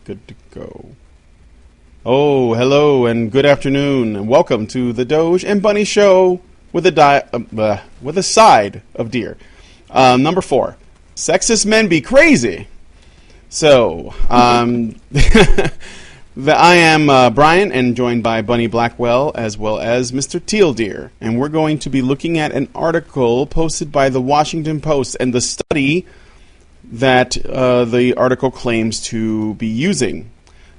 Good to go. Oh, hello and good afternoon, and welcome to the Doge and Bunny Show with a side of deer. Number 4, sexist men be crazy. So, I am Brian, and joined by Bunny Blackwell as well as Mr. Teal Deer, and we're going to be looking at an article posted by the Washington Post and the study that the article claims to be using.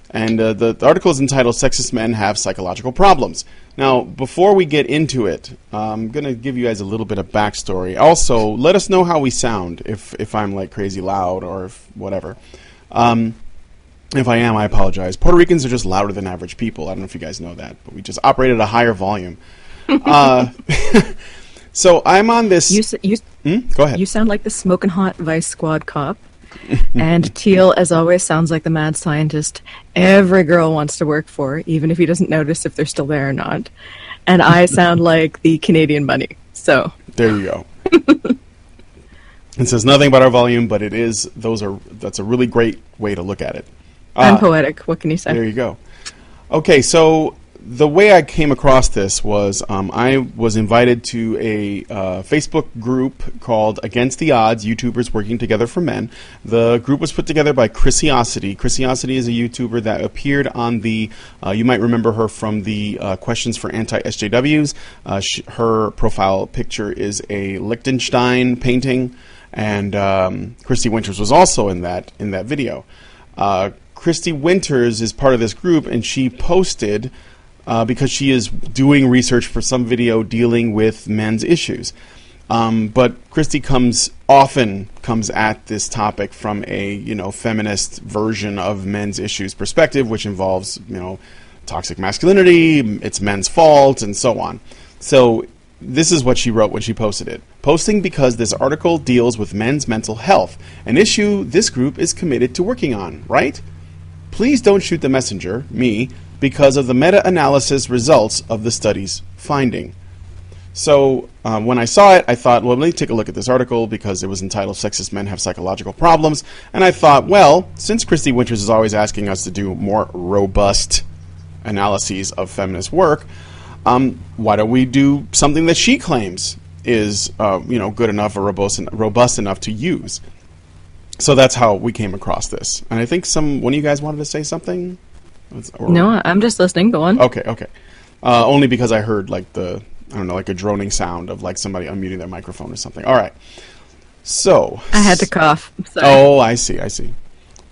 And the article is entitled "Sexist Men Have Psychological Problems." Now, before we get into it, I'm going to give you guys a little bit of backstory. Also, let us know how we sound, if I'm like crazy loud or if whatever. If I am, I apologize. Puerto Ricans are just louder than average people. I don't know if you guys know that, but we just operate at a higher volume. So I'm on this... Go ahead. You sound like the smoking hot Vice Squad cop. And Teal, as always, sounds like the mad scientist every girl wants to work for, even if he doesn't notice if they're still there or not. And I sound like the Canadian bunny. So there you go. It says nothing about our volume, but it is. That's a really great way to look at it. I'm poetic. What can you say? There you go. Okay, so the way I came across this was I was invited to a Facebook group called Against the Odds, YouTubers Working Together for Men. The group was put together by Chrissy-ocity. Chrissy-ocity is a YouTuber that appeared on the, you might remember her from the Questions for Anti-SJWs. Her profile picture is a Liechtenstein painting, and Christy Winters was also in that video. Christy Winters is part of this group, and she posted... because she is doing research for some video dealing with men's issues. But Christy often comes at this topic from a feminist version of men's issues perspective, which involves toxic masculinity, it's men's fault, and so on. So this is what she wrote when she posted it. Posting because this article deals with men's mental health, an issue this group is committed to working on, right? Please don't shoot the messenger, me, because of the meta-analysis results of the study's finding. So when I saw it, I thought, well, let me take a look at this article because it was entitled "Sexist Men Have Psychological Problems." And I thought, well, since Christy Winters is always asking us to do more robust analyses of feminist work, why don't we do something that she claims is good enough or robust enough to use? So that's how we came across this. And I think one of you guys wanted to say something? No, I'm just listening. Go on. Okay. Only because I heard like a droning sound of like somebody unmuting their microphone or something. All right. So I had to cough. Sorry. Oh, I see.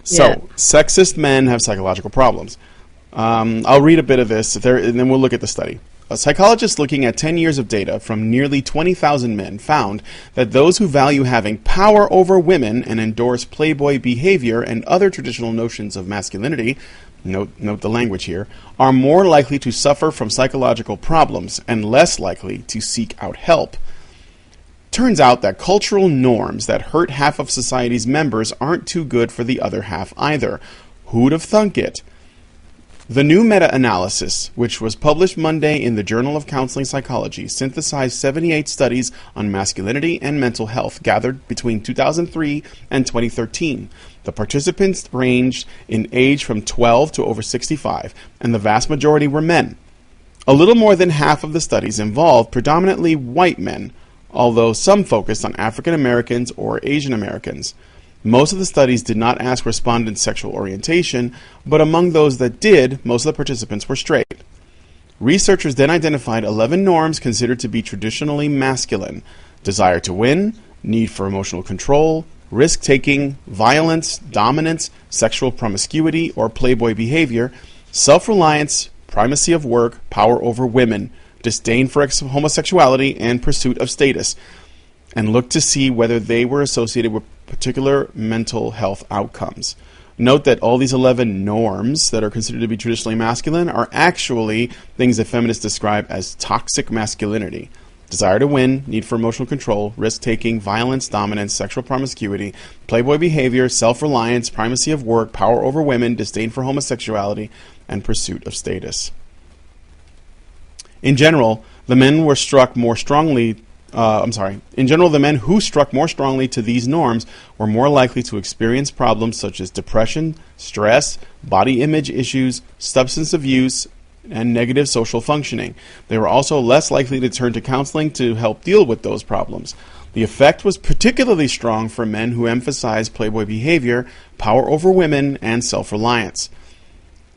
So, Yeah. Sexist men have psychological problems. I'll read a bit of this, and then we'll look at the study. A psychologist looking at 10 years of data from nearly 20,000 men found that those who value having power over women and endorse playboy behavior and other traditional notions of masculinity, note the language here, are more likely to suffer from psychological problems and less likely to seek out help. Turns out that cultural norms that hurt half of society's members aren't too good for the other half either. Who'd have thunk it? The new meta-analysis, which was published Monday in the Journal of Counseling Psychology, synthesized 78 studies on masculinity and mental health gathered between 2003 and 2013. The participants ranged in age from 12 to over 65, and the vast majority were men. A little more than half of the studies involved predominantly white men, although some focused on African Americans or Asian Americans. Most of the studies did not ask respondents' sexual orientation, but among those that did, most of the participants were straight. Researchers then identified 11 norms considered to be traditionally masculine: desire to win, need for emotional control, risk-taking, violence, dominance, sexual promiscuity or playboy behavior, self-reliance, primacy of work, power over women, disdain for homosexuality, and pursuit of status, and looked to see whether they were associated with particular mental health outcomes. Note that all these 11 norms that are considered to be traditionally masculine are actually things that feminists describe as toxic masculinity: desire to win, need for emotional control, risk-taking, violence, dominance, sexual promiscuity, playboy behavior, self-reliance, primacy of work, power over women, disdain for homosexuality, and pursuit of status. In general, the men were struck more strongly In general, the men who struck more strongly to these norms were more likely to experience problems such as depression, stress, body image issues, substance abuse, and negative social functioning. They were also less likely to turn to counseling to help deal with those problems. The effect was particularly strong for men who emphasized playboy behavior, power over women, and self-reliance.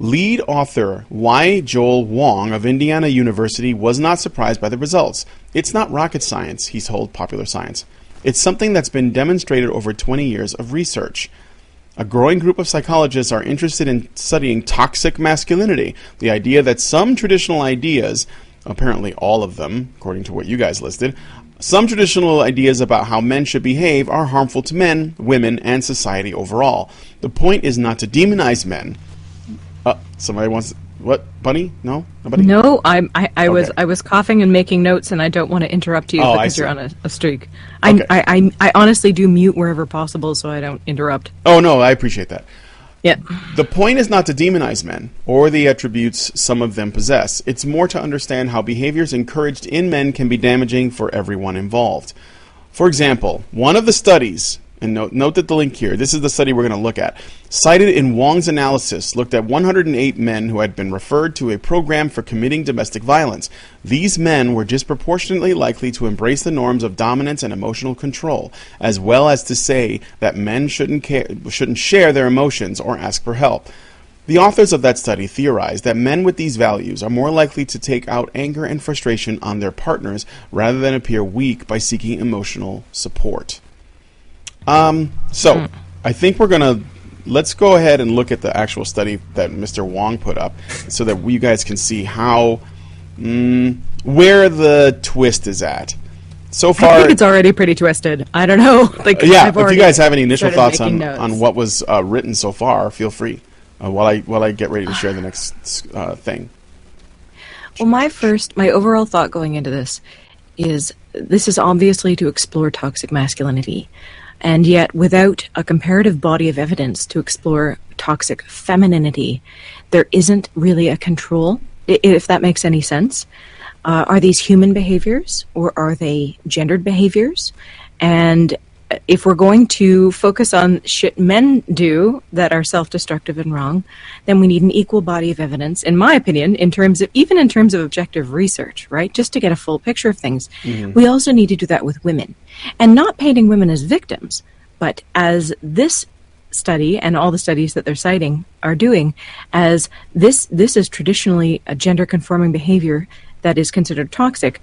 Lead author Y. Joel Wong of Indiana University was not surprised by the results. It's not rocket science, he told Popular Science. It's something that's been demonstrated over 20 years of research. A growing group of psychologists are interested in studying toxic masculinity, the idea that some traditional ideas, apparently all of them, according to what you guys listed, some traditional ideas about how men should behave are harmful to men, women, and society overall. The point is not to demonize men. Somebody wants... What? Bunny? No? Nobody? No, I was coughing and making notes, and I don't want to interrupt you because you're on a streak. Okay. I honestly do mute wherever possible so I don't interrupt. Oh, no, I appreciate that. Yeah. The point is not to demonize men, or the attributes some of them possess. It's more to understand how behaviors encouraged in men can be damaging for everyone involved. For example, one of the studies... And note that the link here, this is the study we're going to look at, cited in Wong's analysis, looked at 108 men who had been referred to a program for committing domestic violence. These men were disproportionately likely to embrace the norms of dominance and emotional control, as well as to say that men shouldn't share their emotions or ask for help. The authors of that study theorized that men with these values are more likely to take out anger and frustration on their partners rather than appear weak by seeking emotional support. I think let's go ahead and look at the actual study that Mr. Wong put up so that you guys can see how, where the twist is at. So far, I think it's already pretty twisted. I don't know. If you guys have any initial thoughts on what was written so far, feel free while I get ready to share the next thing. Well, my overall thought going into this is obviously to explore toxic masculinity. And yet, without a comparative body of evidence to explore toxic femininity, there isn't really a control, if that makes any sense. Are these human behaviors, or are they gendered behaviors? And if we're going to focus on shit men do that are self-destructive and wrong, then we need an equal body of evidence, in my opinion, even in terms of objective research, right? Just to get a full picture of things. Mm-hmm. We also need to do that with women. And not painting women as victims, but as this study and all the studies that they're citing are doing, as this is traditionally a gender-conforming behavior that is considered toxic.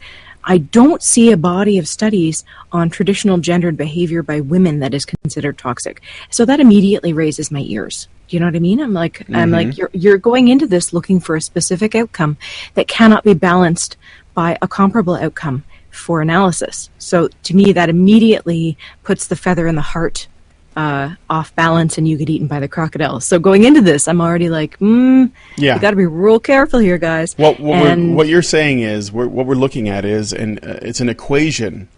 I don't see a body of studies on traditional gendered behavior by women that is considered toxic. So that immediately raises my ears. Do you know what I mean? I'm like, you're going into this looking for a specific outcome that cannot be balanced by a comparable outcome for analysis. So to me, that immediately puts the feather in the heart off balance, and you get eaten by the crocodile. So going into this, I'm already like, you got to be real careful here, guys. What you're saying is, what we're looking at is, it's an equation,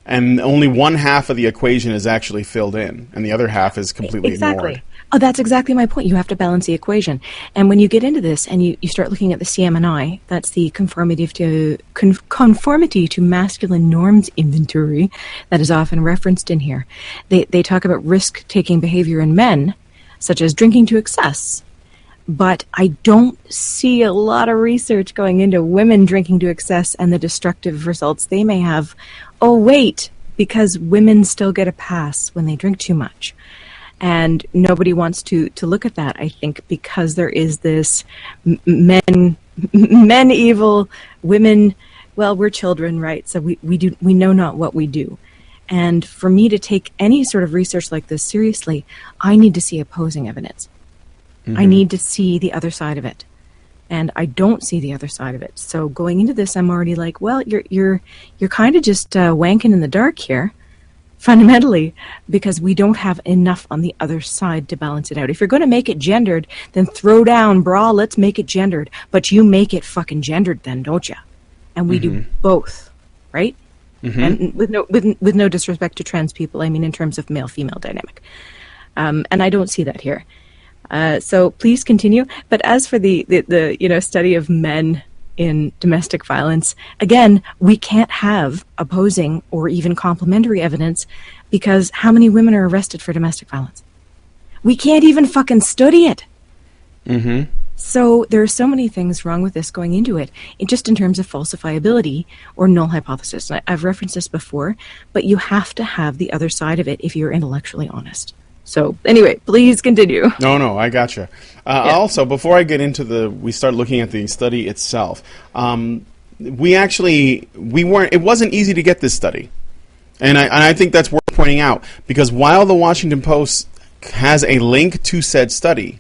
and only one half of the equation is actually filled in, and the other half is completely ignored. Oh, that's exactly my point. You have to balance the equation. And when you get into this and you start looking at the CMNI, that's the conformity to masculine norms inventory that is often referenced in here. They talk about risk-taking behavior in men, such as drinking to excess. But I don't see a lot of research going into women drinking to excess and the destructive results they may have. Oh, wait, because women still get a pass when they drink too much. And nobody wants to look at that, I think, because there is this men evil, women, well, we're children, right? So we know not what we do. And for me to take any sort of research like this seriously, I need to see opposing evidence. Mm-hmm. I need to see the other side of it. And I don't see the other side of it. So going into this, I'm already like, well, you're kind of just wanking in the dark here. Fundamentally, because we don't have enough on the other side to balance it out. If you're going to make it gendered, then throw down, brah, let's make it gendered. But you make it fucking gendered then, don't you? And we do both, right? Mm-hmm. And with no disrespect to trans people, I mean in terms of male-female dynamic. And I don't see that here. So please continue. But as for the study of men in domestic violence, again, we can't have opposing or even complementary evidence because how many women are arrested for domestic violence? We can't even fucking study it. Mm-hmm. So there are so many things wrong with this going into it, just in terms of falsifiability or null hypothesis. And I've referenced this before, but you have to have the other side of it if you're intellectually honest. So anyway, please continue. No, I gotcha. Yeah. Also, before I get into we start looking at the study itself, it wasn't easy to get this study. And I think that's worth pointing out, because while the Washington Post has a link to said study,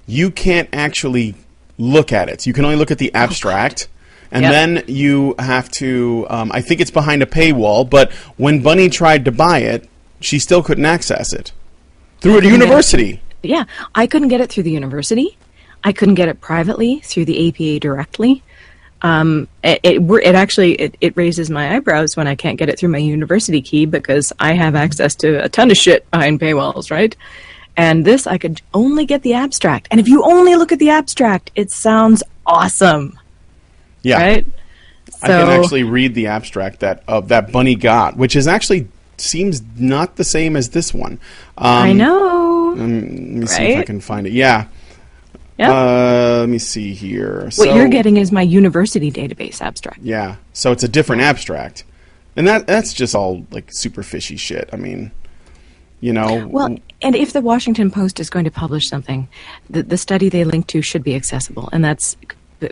you can't actually look at it. You can only look at the abstract, and then you have to, I think it's behind a paywall, but when Bunny tried to buy it, she still couldn't access it. Through a university. Yeah, I couldn't get it through the university. I couldn't get it privately through the APA directly. It actually raises my eyebrows when I can't get it through my university key, because I have access to a ton of shit behind paywalls, right? And this, I could only get the abstract. And if you only look at the abstract, it sounds awesome. Yeah. Right? I can actually read the abstract that Bunny got, which is actually seems not the same as this one. I know. Let me see if I can find it. Yeah. Let me see here. What you're getting is my university database abstract. Yeah. So it's a different abstract. And that's just all like super fishy shit. I mean, you know. Well, and if the Washington Post is going to publish something, the study they link to should be accessible. And that's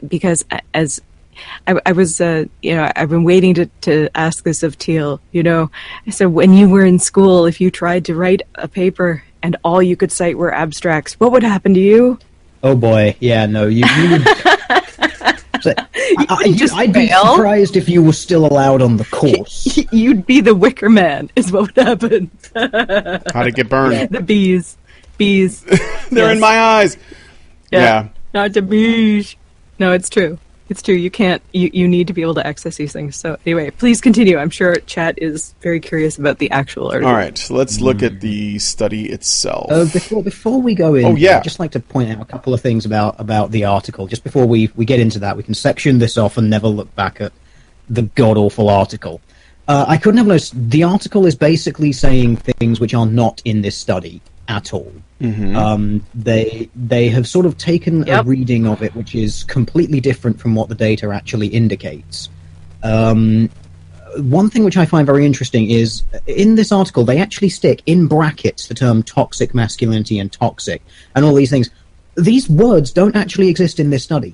because as I was, I've been waiting to ask this of Teal, So when you were in school, if you tried to write a paper and all you could cite were abstracts, what would happen to you? Oh boy, yeah, no, you would... I'd be surprised if you were still allowed on the course. You'd be the Wicker Man, is what would happen. How'd it get burned? The bees. They're in my eyes. Yeah. Not the bees. No, it's true. It's true. You can't. You need to be able to access these things. So anyway, please continue. I'm sure chat is very curious about the actual article. All right, so let's look at the study itself. Before we go in, I'd just like to point out a couple of things about the article. Just before we get into that, we can section this off and never look back at the god-awful article. I couldn't have noticed, the article is basically saying things which are not in this study at all. Mm-hmm. They have sort of taken a reading of it which is completely different from what the data actually indicates. One thing which I find very interesting is, in this article, they actually stick in brackets the term toxic masculinity and toxic, and all these things. These words don't actually exist in this study.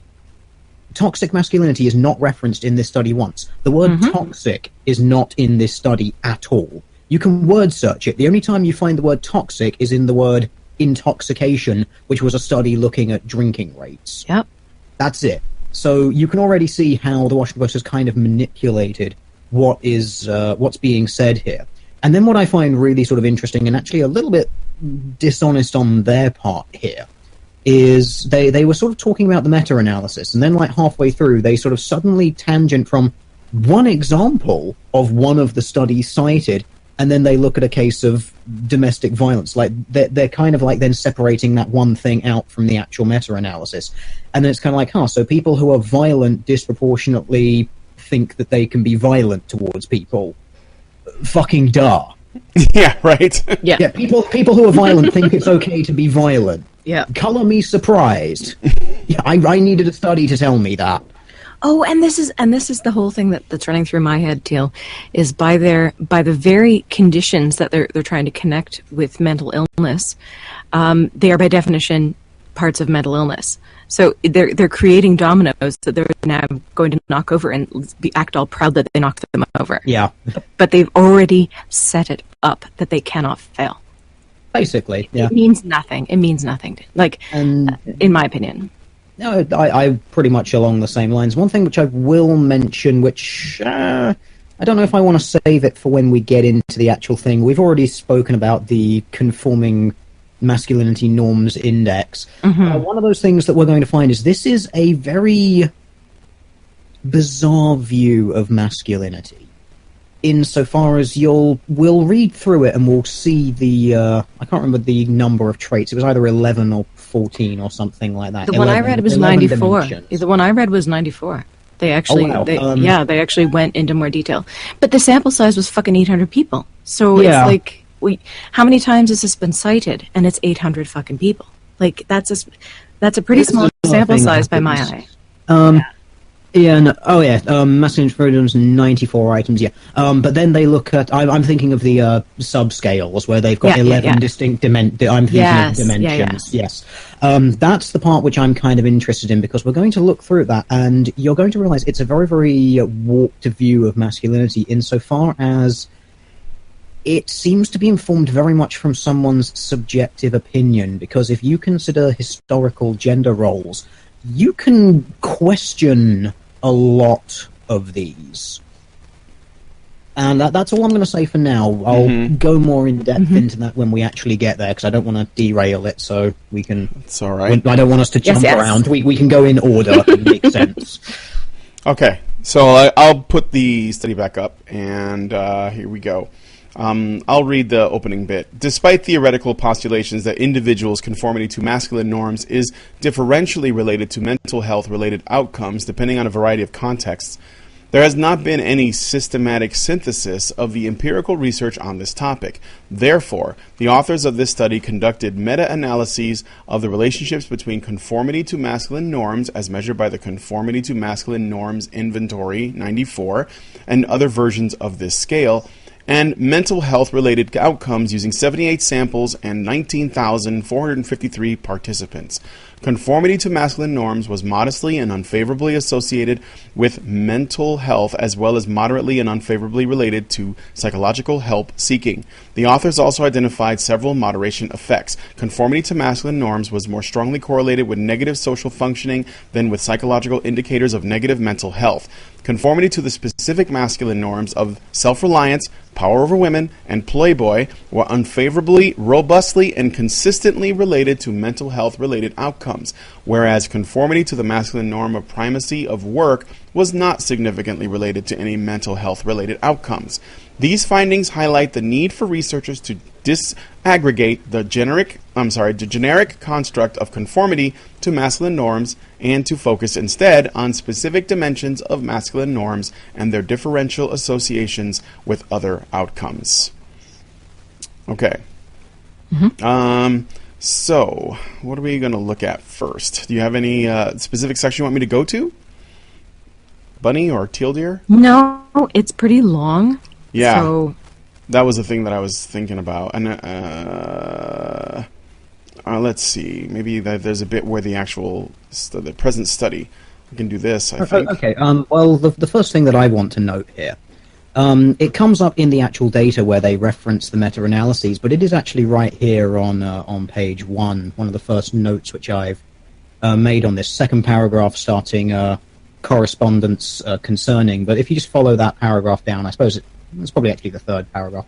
Toxic masculinity is not referenced in this study once. The word toxic is not in this study at all. You can word search it. The only time you find the word toxic is in the word intoxication, which was a study looking at drinking rates. Yep. That's it. So you can already see how the Washington Post has kind of manipulated what's being said here. And then what I find really sort of interesting, and actually a little bit dishonest on their part here, is they were sort of talking about the meta-analysis, and then like halfway through they sort of suddenly tangent from one example of one of the studies cited, and then they look at a case of domestic violence. Like they're kind of like then separating that one thing out from the actual meta-analysis. And then it's kind of like, so people who are violent disproportionately think that they can be violent towards people. Fucking duh. Yeah, right. Yeah, people who are violent think it's okay to be violent. Yeah. Color me surprised. Yeah, I needed a study to tell me that. Oh, and this is the whole thing that's running through my head, Teal, is by the very conditions that they're trying to connect with mental illness, they are by definition parts of mental illness. So they're creating dominoes that they're now going to knock over and act all proud that they knocked them over. Yeah. But they've already set it up that they cannot fail. Basically, yeah. It means nothing. It means nothing. In my opinion. No, I pretty much along the same lines. One thing which I will mention, which I don't know if I want to save it for when we get into the actual thing. We've already spoken about the conforming masculinity norms index. Mm-hmm. One of those things that we're going to find is this is a very bizarre view of masculinity. Insofar as we'll read through it and we'll see the I can't remember the number of traits. It was either 11 or 14 or something like that. The one I read was 94. The one I read was 94. They actually, wow. they actually went into more detail. But the sample size was fucking 800 people. So Yeah. it's like, how many times has this been cited? And it's 800 fucking people. Like, that's a pretty This is small another sample thing that size by my happens. eye. Masculine freedoms, 94 items, yeah. But then they look at, I'm thinking of the subscales, where they've got Yeah, 11 distinct I'm thinking Yes, of yeah, dimensions, yes. That's the part which I'm kind of interested in, because we're going to look through that, and you're going to realize it's a very, very warped view of masculinity, insofar as it seems to be informed very much from someone's subjective opinion, because if you consider historical gender roles, you can question a lot of these. And that's all I'm going to say for now. I'll go more in depth into that when we actually get there, because I don't want to derail it, so we can... It's all right. I don't want us to jump around. We can go in order and make sense. Okay, so I'll put the study back up, and here we go. I'll read the opening bit. Despite theoretical postulations that individuals' conformity to masculine norms is differentially related to mental health-related outcomes depending on a variety of contexts, there has not been any systematic synthesis of the empirical research on this topic. Therefore, the authors of this study conducted meta-analyses of the relationships between conformity to masculine norms, as measured by the Conformity to Masculine Norms Inventory 94, and other versions of this scale, and mental health-related outcomes using 78 samples and 19,453 participants. Conformity to masculine norms was modestly and unfavorably associated with mental health, as well as moderately and unfavorably related to psychological help seeking. The authors also identified several moderation effects. Conformity to masculine norms was more strongly correlated with negative social functioning than with psychological indicators of negative mental health. Conformity to the specific masculine norms of self-reliance, power over women, and playboy were unfavorably, robustly, and consistently related to mental health-related outcomes, whereas conformity to the masculine norm of primacy of work was not significantly related to any mental health-related outcomes. These findings highlight the need for researchers to disaggregate the generic construct of conformity to masculine norms and to focus instead on specific dimensions of masculine norms and their differential associations with other outcomes. Okay. So, what are we going to look at first? Do you have any specific section you want me to go to? Bunny or teal deer? No, it's pretty long. Yeah. So that was the thing that I was thinking about. And let's see. Maybe there's a bit where the actual the present study. We can do this, I think. Okay. Well, the first thing that I want to note here, it comes up in the actual data where they reference the meta-analyses, but it is actually right here on page one of the first notes which I've made on this second paragraph, starting correspondence concerning. But if you just follow that paragraph down, I suppose it's probably actually the third paragraph,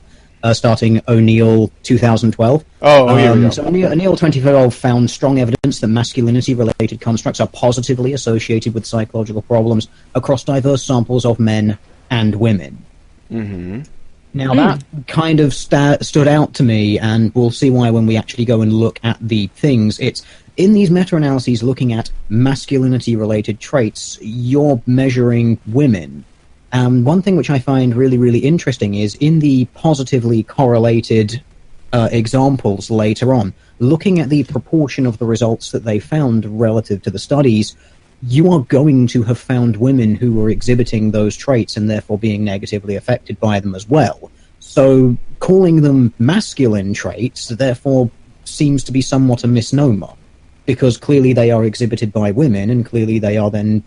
starting O'Neill 2012. Here we go. So O'Neill 2012 found strong evidence that masculinity-related constructs are positively associated with psychological problems across diverse samples of men and women. Now that kind of stood out to me, and we'll see why when we actually go and look at the things. It's in these meta-analyses looking at masculinity-related traits, you're measuring women. One thing which I find really, really interesting is in the positively correlated examples later on, looking at the proportion of the results that they found relative to the studies, you are going to have found women who were exhibiting those traits and therefore being negatively affected by them as well. So calling them masculine traits therefore seems to be somewhat a misnomer, because clearly they are exhibited by women and clearly they are then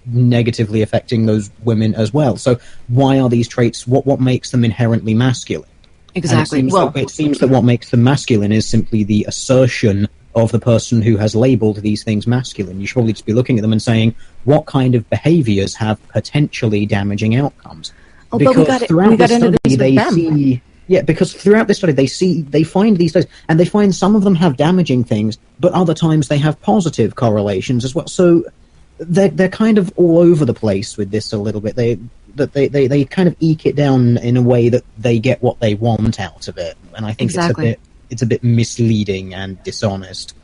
negatively affecting those women as well. So why are these traits, what makes them inherently masculine? exactly. It seems that what makes them masculine is simply the assertion of the person who has labeled these things masculine. You should probably just be looking at them and saying, what kind of behaviors have potentially damaging outcomes? Because throughout the study they see... Yeah, because throughout this study they find these studies, and they find some of them have damaging things, but other times they have positive correlations as well. So they're kind of all over the place with this a little bit. They kind of eke it down in a way that they get what they want out of it, and I think it's a bit misleading and dishonest.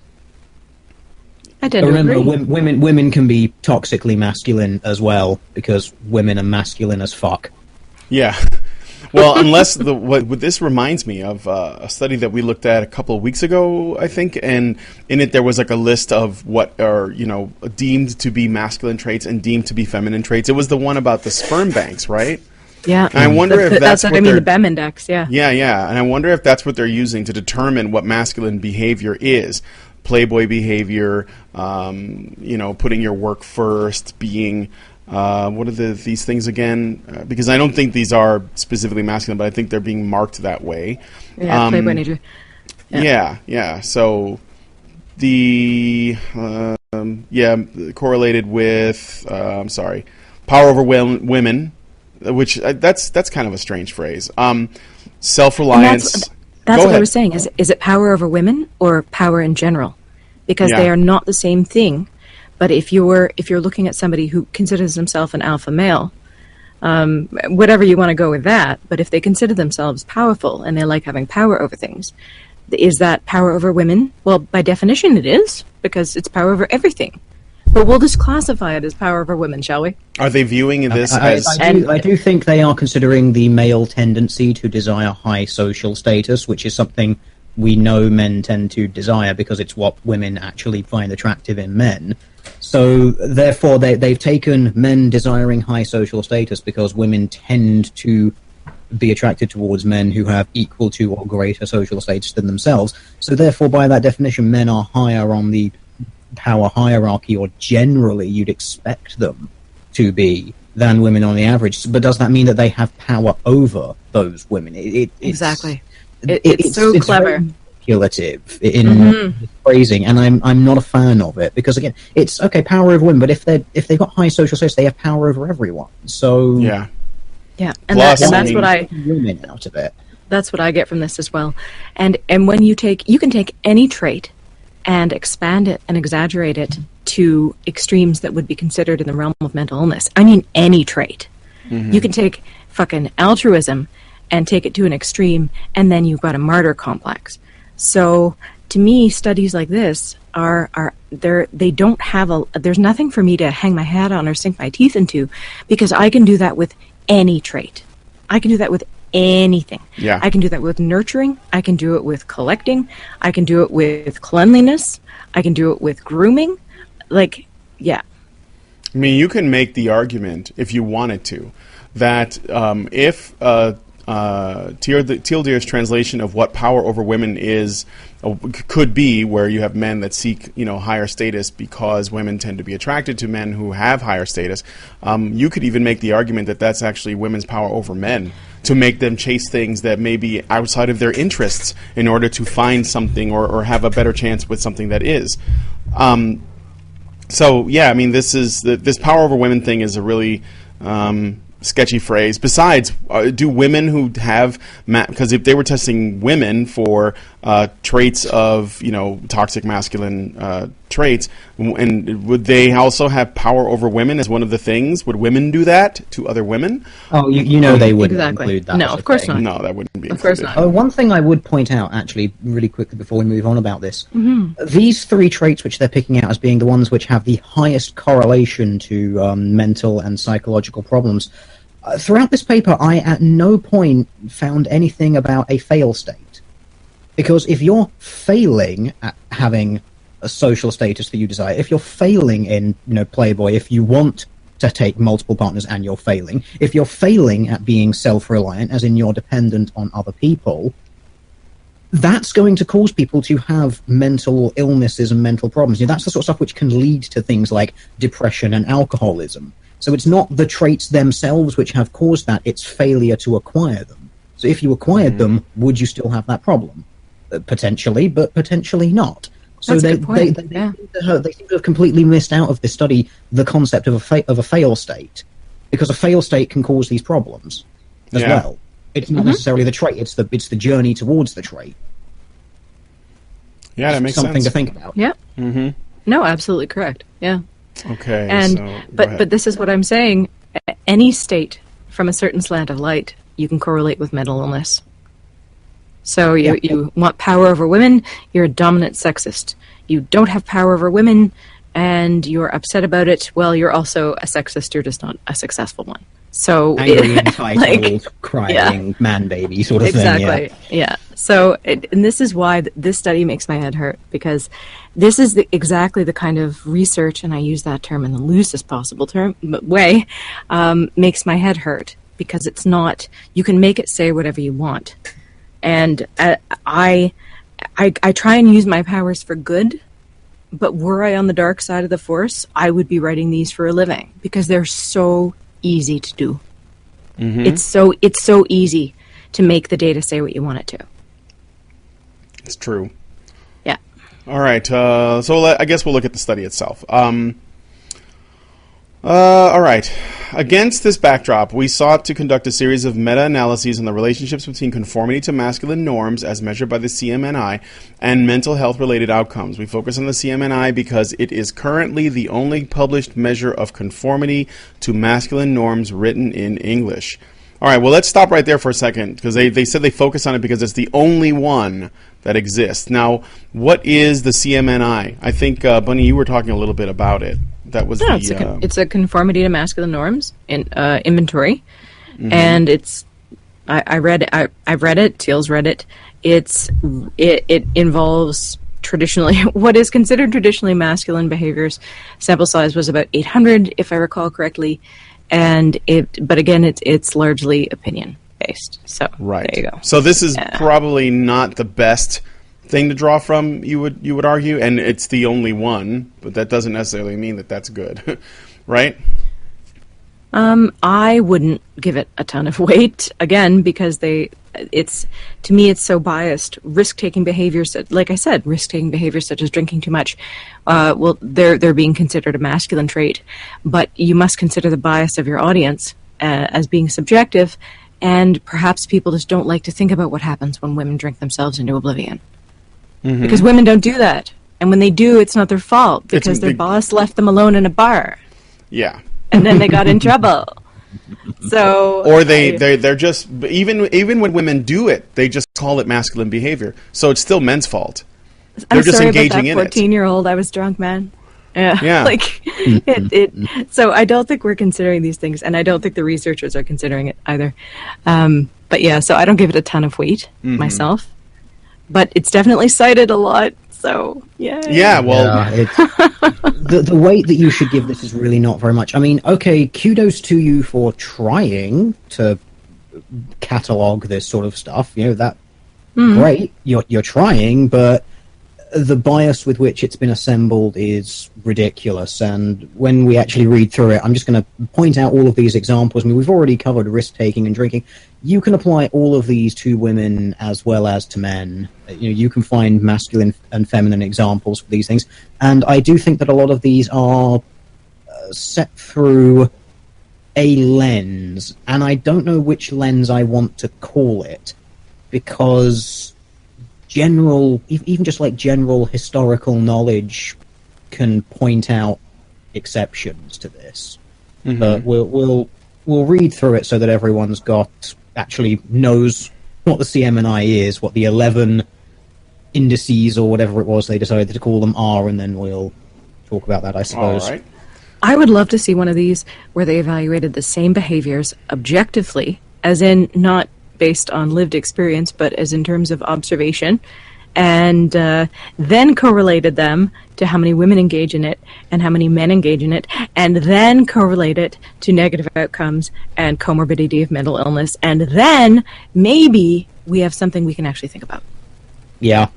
I tend But to remember, agree. women can be toxically masculine as well, because women are masculine as fuck. Yeah. Well, unless what this reminds me of a study that we looked at a couple of weeks ago, I think, and in it there was like a list of what are deemed to be masculine traits and deemed to be feminine traits. It was the one about the sperm banks, right? Yeah. And I wonder if that's what what I mean. they're The BEM index. Yeah. yeah, and I wonder if that's what they're using to determine what masculine behavior is. Playboy behavior, putting your work first, being what are these things again? Because I don't think these are specifically masculine, but I think they're being marked that way. Yeah. Playboy nature. Yeah. So the correlated with power over women, which that's kind of a strange phrase. Self-reliance. That's Go what I ahead. was saying. Is it power over women or power in general? Because Yeah. they are not the same thing. But if you're looking at somebody who considers himself an alpha male, whatever you want to go with that, but if they consider themselves powerful and they like having power over things, is that power over women? Well, by definition it is, because it's power over everything. But we'll just classify it as power over women, shall we? Are they viewing this as... I do think they are considering the male tendency to desire high social status, which is something we know men tend to desire because it's what women actually find attractive in men. So, therefore, they've taken men desiring high social status because women tend to be attracted towards men who have equal to or greater social status than themselves. So, therefore, by that definition, men are higher on the power hierarchy, or generally you'd expect them to be, than women on the average. But does that mean that they have power over those women? Exactly. It's so clever. Very manipulative in phrasing, and I'm not a fan of it, because again, it's okay, power over women, but if they've got high social status, they have power over everyone. So Yeah. And Plus, that's what I women out of it. That's what I get from this as well. And when you can take any trait and expand it and exaggerate it to extremes that would be considered in the realm of mental illness. I mean, any trait. You can take fucking altruism and take it to an extreme, and then you've got a martyr complex. So, to me, studies like this they don't have there's nothing for me to hang my hat on or sink my teeth into, because I can do that with any trait. I can do that with anything. Yeah. I can do that with nurturing. I can do it with collecting. I can do it with cleanliness. I can do it with grooming. Yeah. I mean, you can make the argument, if you wanted to, that if Teal Deer's translation of what power over women is could be, where you have men that seek higher status because women tend to be attracted to men who have higher status, you could even make the argument that that's actually women's power over men, to make them chase things that may be outside of their interests in order to find something or have a better chance with something that is. So yeah, I mean, this power over women thing is a really sketchy phrase. Besides, do women who have because if they were testing women for traits of toxic masculine traits, and would they also have power over women as one of the things? Would women do that to other women? Oh, they wouldn't include that. No, as a of course thing. not. No, that wouldn't be Of course included. not. One thing I would point out, actually, really quickly before we move on about this, these three traits which they're picking out as being the ones which have the highest correlation to mental and psychological problems, throughout this paper, I at no point found anything about a fail state. Because if you're failing at having a social status that you desire, if you're failing in Playboy, if you want to take multiple partners and you're failing, if you're failing at being self-reliant, as in you're dependent on other people, that's going to cause people to have mental illnesses and mental problems. That's the sort of stuff which can lead to things like depression and alcoholism. So it's not the traits themselves which have caused that, it's failure to acquire them. So if you acquired them, would you still have that problem? Potentially, but potentially not. So That's a they good point. they seem to have completely missed out of this study the concept of a fail state, because a fail state can cause these problems as well. It's not necessarily the trait; it's the journey towards the trait. Yeah, that makes something sense. to think about. Yeah. No, absolutely correct. Yeah. Okay. And so, go but ahead. this is what I'm saying. Any state from a certain slant of light, you can correlate with mental illness. So you want power over women, you're a dominant sexist. you don't have power over women and you're upset about it, well, you're also a sexist, you're just not a successful one. So angry, entitled, crying, man baby sort of exactly. thing. Yeah. So, and this is why this study makes my head hurt, because this is exactly the kind of research, and I use that term in the loosest possible way, makes my head hurt, because it's not, you can make it say whatever you want. And I try and use my powers for good, but were I on the dark side of the force, I would be writing these for a living, because they're so easy to do. Mm-hmm. It's so easy to make the data say what you want it to. It's true. Yeah. All right. So I guess we'll look at the study itself. All right. Against this backdrop, we sought to conduct a series of meta-analyses on the relationships between conformity to masculine norms as measured by the CMNI and mental health-related outcomes. We focus on the CMNI because it is currently the only published measure of conformity to masculine norms written in English. All right, well, let's stop right there for a second, because they said they focus on it because it's the only one that exists. Now, what is the CMNI? I think, Bunny, you were talking a little bit about it. That was it's a conformity to masculine norms in inventory, mm-hmm. and I've read it. Teal's read it. It involves traditionally what is considered traditionally masculine behaviors. Sample size was about 800, if I recall correctly, but again, it's largely opinion based. So right. There you go. So this is probably not the best thing to draw from, you would argue, and it's the only one, but that doesn't necessarily mean that that's good, right? I wouldn't give it a ton of weight, again, because to me it's so biased. Risk-taking behaviors, like I said, risk-taking behaviors such as drinking too much, well, they're being considered a masculine trait, but you must consider the bias of your audience as being subjective, and perhaps people just don't like to think about what happens when women drink themselves into oblivion. Mm-hmm. Because women don't do that. And when they do, it's not their fault, because their boss left them alone in a bar. Yeah. And then they got in trouble. So or they're just, even when women do it, they just call it masculine behavior. So it's still men's fault. They're just engaging in it. 14-year-old, I was drunk, man. Yeah. Like so I don't think we're considering these things, and I don't think the researchers are considering it either. But yeah, so I don't give it a ton of weight myself. But it's definitely cited a lot, so yeah. Yeah, well, the weight that you should give this is really not very much. I mean, okay, kudos to you for trying to catalog this sort of stuff. You know, that great. You're trying, but the bias with which it's been assembled is ridiculous. And when we actually read through it, I'm just going to point out all of these examples. I mean, we've already covered risk-taking and drinking. You can apply all of these to women as well as to men. You know, you can find masculine and feminine examples for these things. And I do think that a lot of these are set through a lens. And I don't know which lens I want to call it, because even just like general historical knowledge can point out exceptions to this. Mm-hmm. But we'll read through it so that everyone's actually knows what the CMNI is, what the 11 indices or whatever it was they decided to call them are, and then we'll talk about that, I suppose. All right. I would love to see one of these where they evaluated the same behaviors objectively, as in not based on lived experience, but as in terms of observation, and then correlated them to how many women engage in it and how many men engage in it, and then correlate it to negative outcomes and comorbidity of mental illness, and then maybe we have something we can actually think about. Yeah.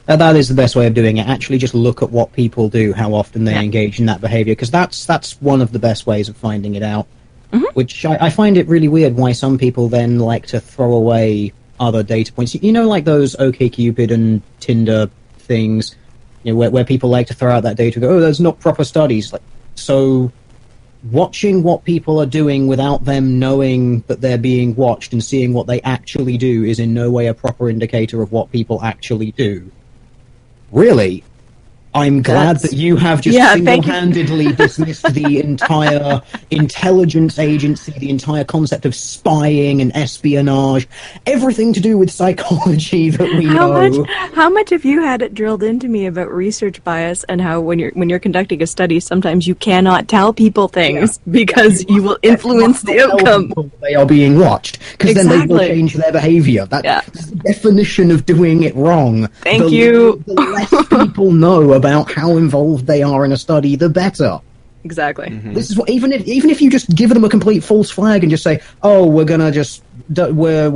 That is the best way of doing it. Actually just look at what people do, how often they engage in that behavior, because that's one of the best ways of finding it out. Mm-hmm. Which I find it really weird why some people then like to throw away other data points. You know, like those OkCupid and Tinder things, you know, where people like to throw out that data and go, oh, there's not proper studies. Like, so watching what people are doing without them knowing that they're being watched and seeing what they actually do is in no way a proper indicator of what people actually do. Really? I'm glad That's- that you have just Yeah, thank you. single-handedly dismissed the entire intelligence agency, the entire concept of spying and espionage, everything to do with psychology that we know. How much have you had it drilled into me about research bias and how when you're conducting a study, sometimes you cannot tell people things because you will influence the Tell outcome. people they are being watched, because then they will Exactly. change their behavior. Yeah. That's the definition of doing it wrong. Thank you. The less people know about how involved they are in a study, the better. Exactly. This is what, even if you just give them a complete false flag and just say, "Oh, we're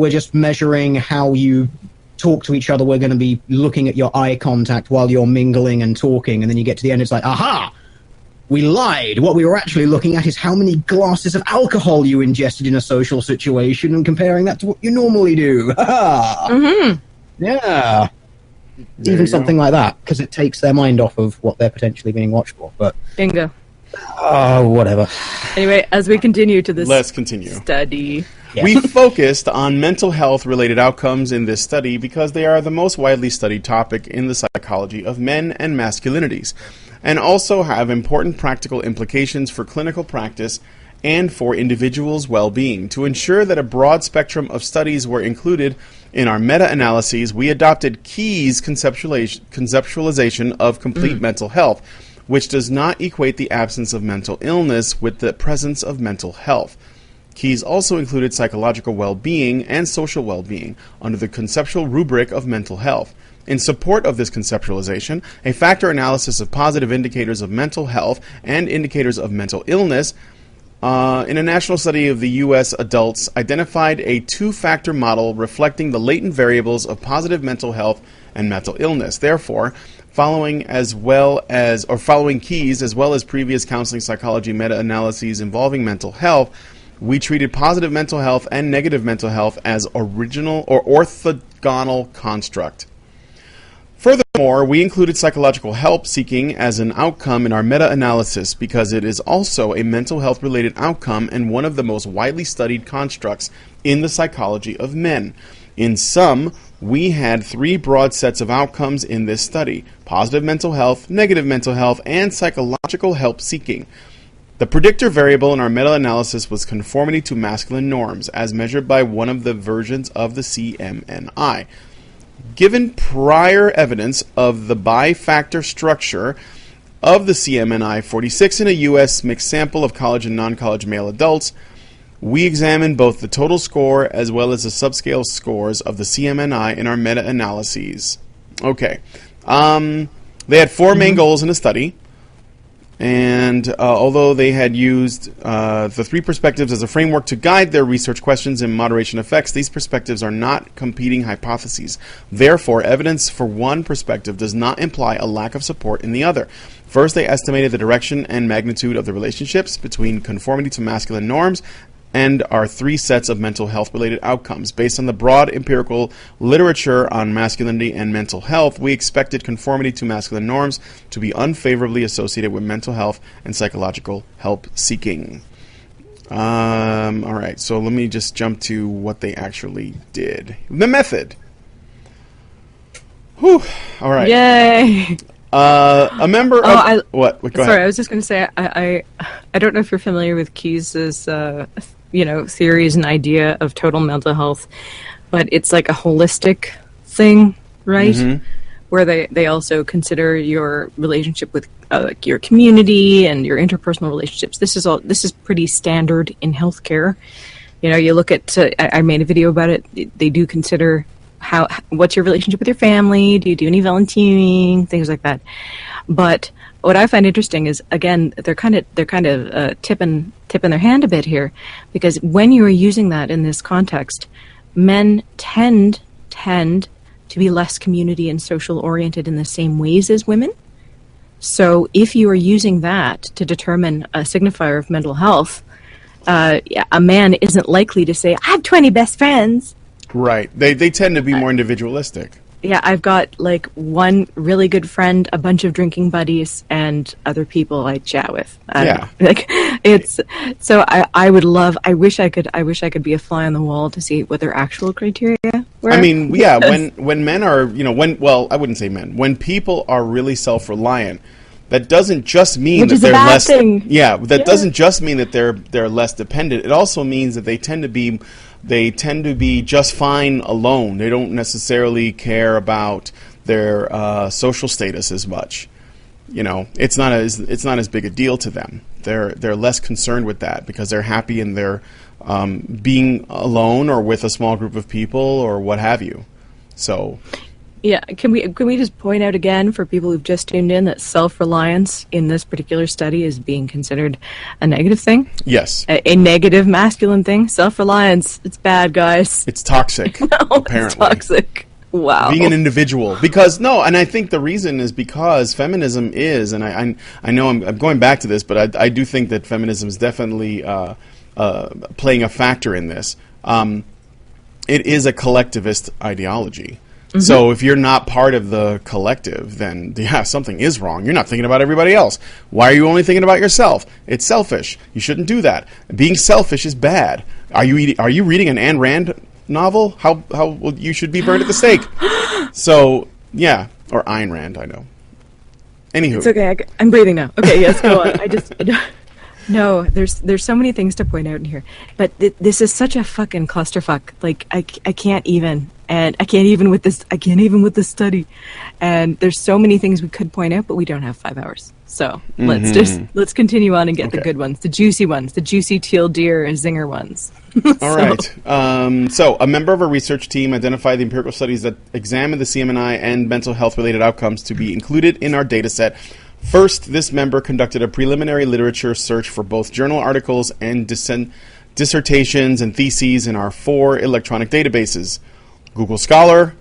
just measuring how you talk to each other. We're going to be looking at your eye contact while you're mingling and talking," and then you get to the end, it's like, "Aha! We lied. What we were actually looking at is how many glasses of alcohol you ingested in a social situation, and comparing that to what you normally do." Yeah. There Even you something like that, because it takes their mind off of what they're potentially being watched for. But Bingo. whatever. Anyway, as we continue to this Let's continue. study. Yeah. We focused on mental health related outcomes in this study because they are the most widely studied topic in the psychology of men and masculinities, and also have important practical implications for clinical practice and for individuals' well-being. To ensure that a broad spectrum of studies were included in our meta-analyses, we adopted Key's conceptualization of complete mental health, which does not equate the absence of mental illness with the presence of mental health. Keyes also included psychological well-being and social well-being under the conceptual rubric of mental health. In support of this conceptualization, a factor analysis of positive indicators of mental health and indicators of mental illness in a national study of the U.S. adults identified a two-factor model reflecting the latent variables of positive mental health and mental illness. Therefore, following Keyes as well as previous counseling psychology meta-analyses involving mental health, we treated positive mental health and negative mental health as original or orthogonal construct. Furthermore, we included psychological help seeking as an outcome in our meta-analysis because it is also a mental health-related outcome and one of the most widely studied constructs in the psychology of men. In sum, we had three broad sets of outcomes in this study: positive mental health, negative mental health, and psychological help seeking. The predictor variable in our meta-analysis was conformity to masculine norms, as measured by one of the versions of the CMNI. Given prior evidence of the bi-factor structure of the CMNI 46 in a U.S. mixed sample of college and non-college male adults, we examined both the total score as well as the subscale scores of the CMNI in our meta-analyses. Okay. They had four main goals in the study. And although they had used the three perspectives as a framework to guide their research questions and moderation effects, these perspectives are not competing hypotheses. Therefore, evidence for one perspective does not imply a lack of support in the other. First, they estimated the direction and magnitude of the relationships between conformity to masculine norms and our three sets of mental health-related outcomes. Based on the broad empirical literature on masculinity and mental health, we expected conformity to masculine norms to be unfavorably associated with mental health and psychological help seeking. All right, so let me just jump to what they actually did. The method. Whew. All right. Yay! A member of... What? Go Sorry, ahead. I was just going to say, I don't know if you're familiar with Keyes's, theories and idea of total mental health, but it's like a holistic thing, right? Mm-hmm. Where they also consider your relationship with your community and your interpersonal relationships. This is pretty standard in healthcare. You know, you look at, I made a video about it. They do consider what's your relationship with your family? Do you do any volunteering? Things like that. But what I find interesting is, again, they're kind of tipping their hand a bit here, because when you are using that in this context, men tend to be less community and social oriented in the same ways as women. So if you are using that to determine a signifier of mental health, a man isn't likely to say, "I have 20 best friends." Right. They tend to be more individualistic. Yeah, I've got like one really good friend, a bunch of drinking buddies, and other people I chat with. I don't know. Like it's so I would love. I wish I could be a fly on the wall to see what their actual criteria were. I mean, yeah, when men are, I wouldn't say men. When people are really self-reliant, that doesn't just mean that they're less. Yeah, that doesn't just mean that they're less dependent. It also means that they tend to be just fine alone. They don't necessarily care about their social status as much. It's not as big a deal to them. They're less concerned with that because they're happy in their being alone or with a small group of people or what have you. So, yeah, can we just point out again for people who've just tuned in that self-reliance in this particular study is being considered a negative thing? Yes. A negative masculine thing. Self-reliance, it's bad, guys. It's toxic, apparently. It's toxic. Wow. Being an individual. And I think the reason is because feminism is, and I know I'm going back to this, but I do think that feminism is definitely playing a factor in this. It is a collectivist ideology. Mm-hmm. So if you're not part of the collective, then something is wrong. You're not thinking about everybody else. Why are you only thinking about yourself? It's selfish. You shouldn't do that. Being selfish is bad. Are you reading an Ayn Rand novel? How you should be burned at the stake. So yeah, or Ayn Rand. I know. Anywho, it's okay. I'm breathing now. Okay, yes, go on. No, there's so many things to point out in here, but this is such a fucking clusterfuck. Like I can't even, and I can't even with this. I can't even with this study, and there's so many things we could point out, but we don't have 5 hours. So let's continue on and get the good ones, the juicy teal deer and zinger ones. All right. So a member of a research team identified the empirical studies that examined the CMNI and mental health related outcomes to be included in our data set. First, this member conducted a preliminary literature search for both journal articles and dissertations and theses in our 4 electronic databases: Google Scholar,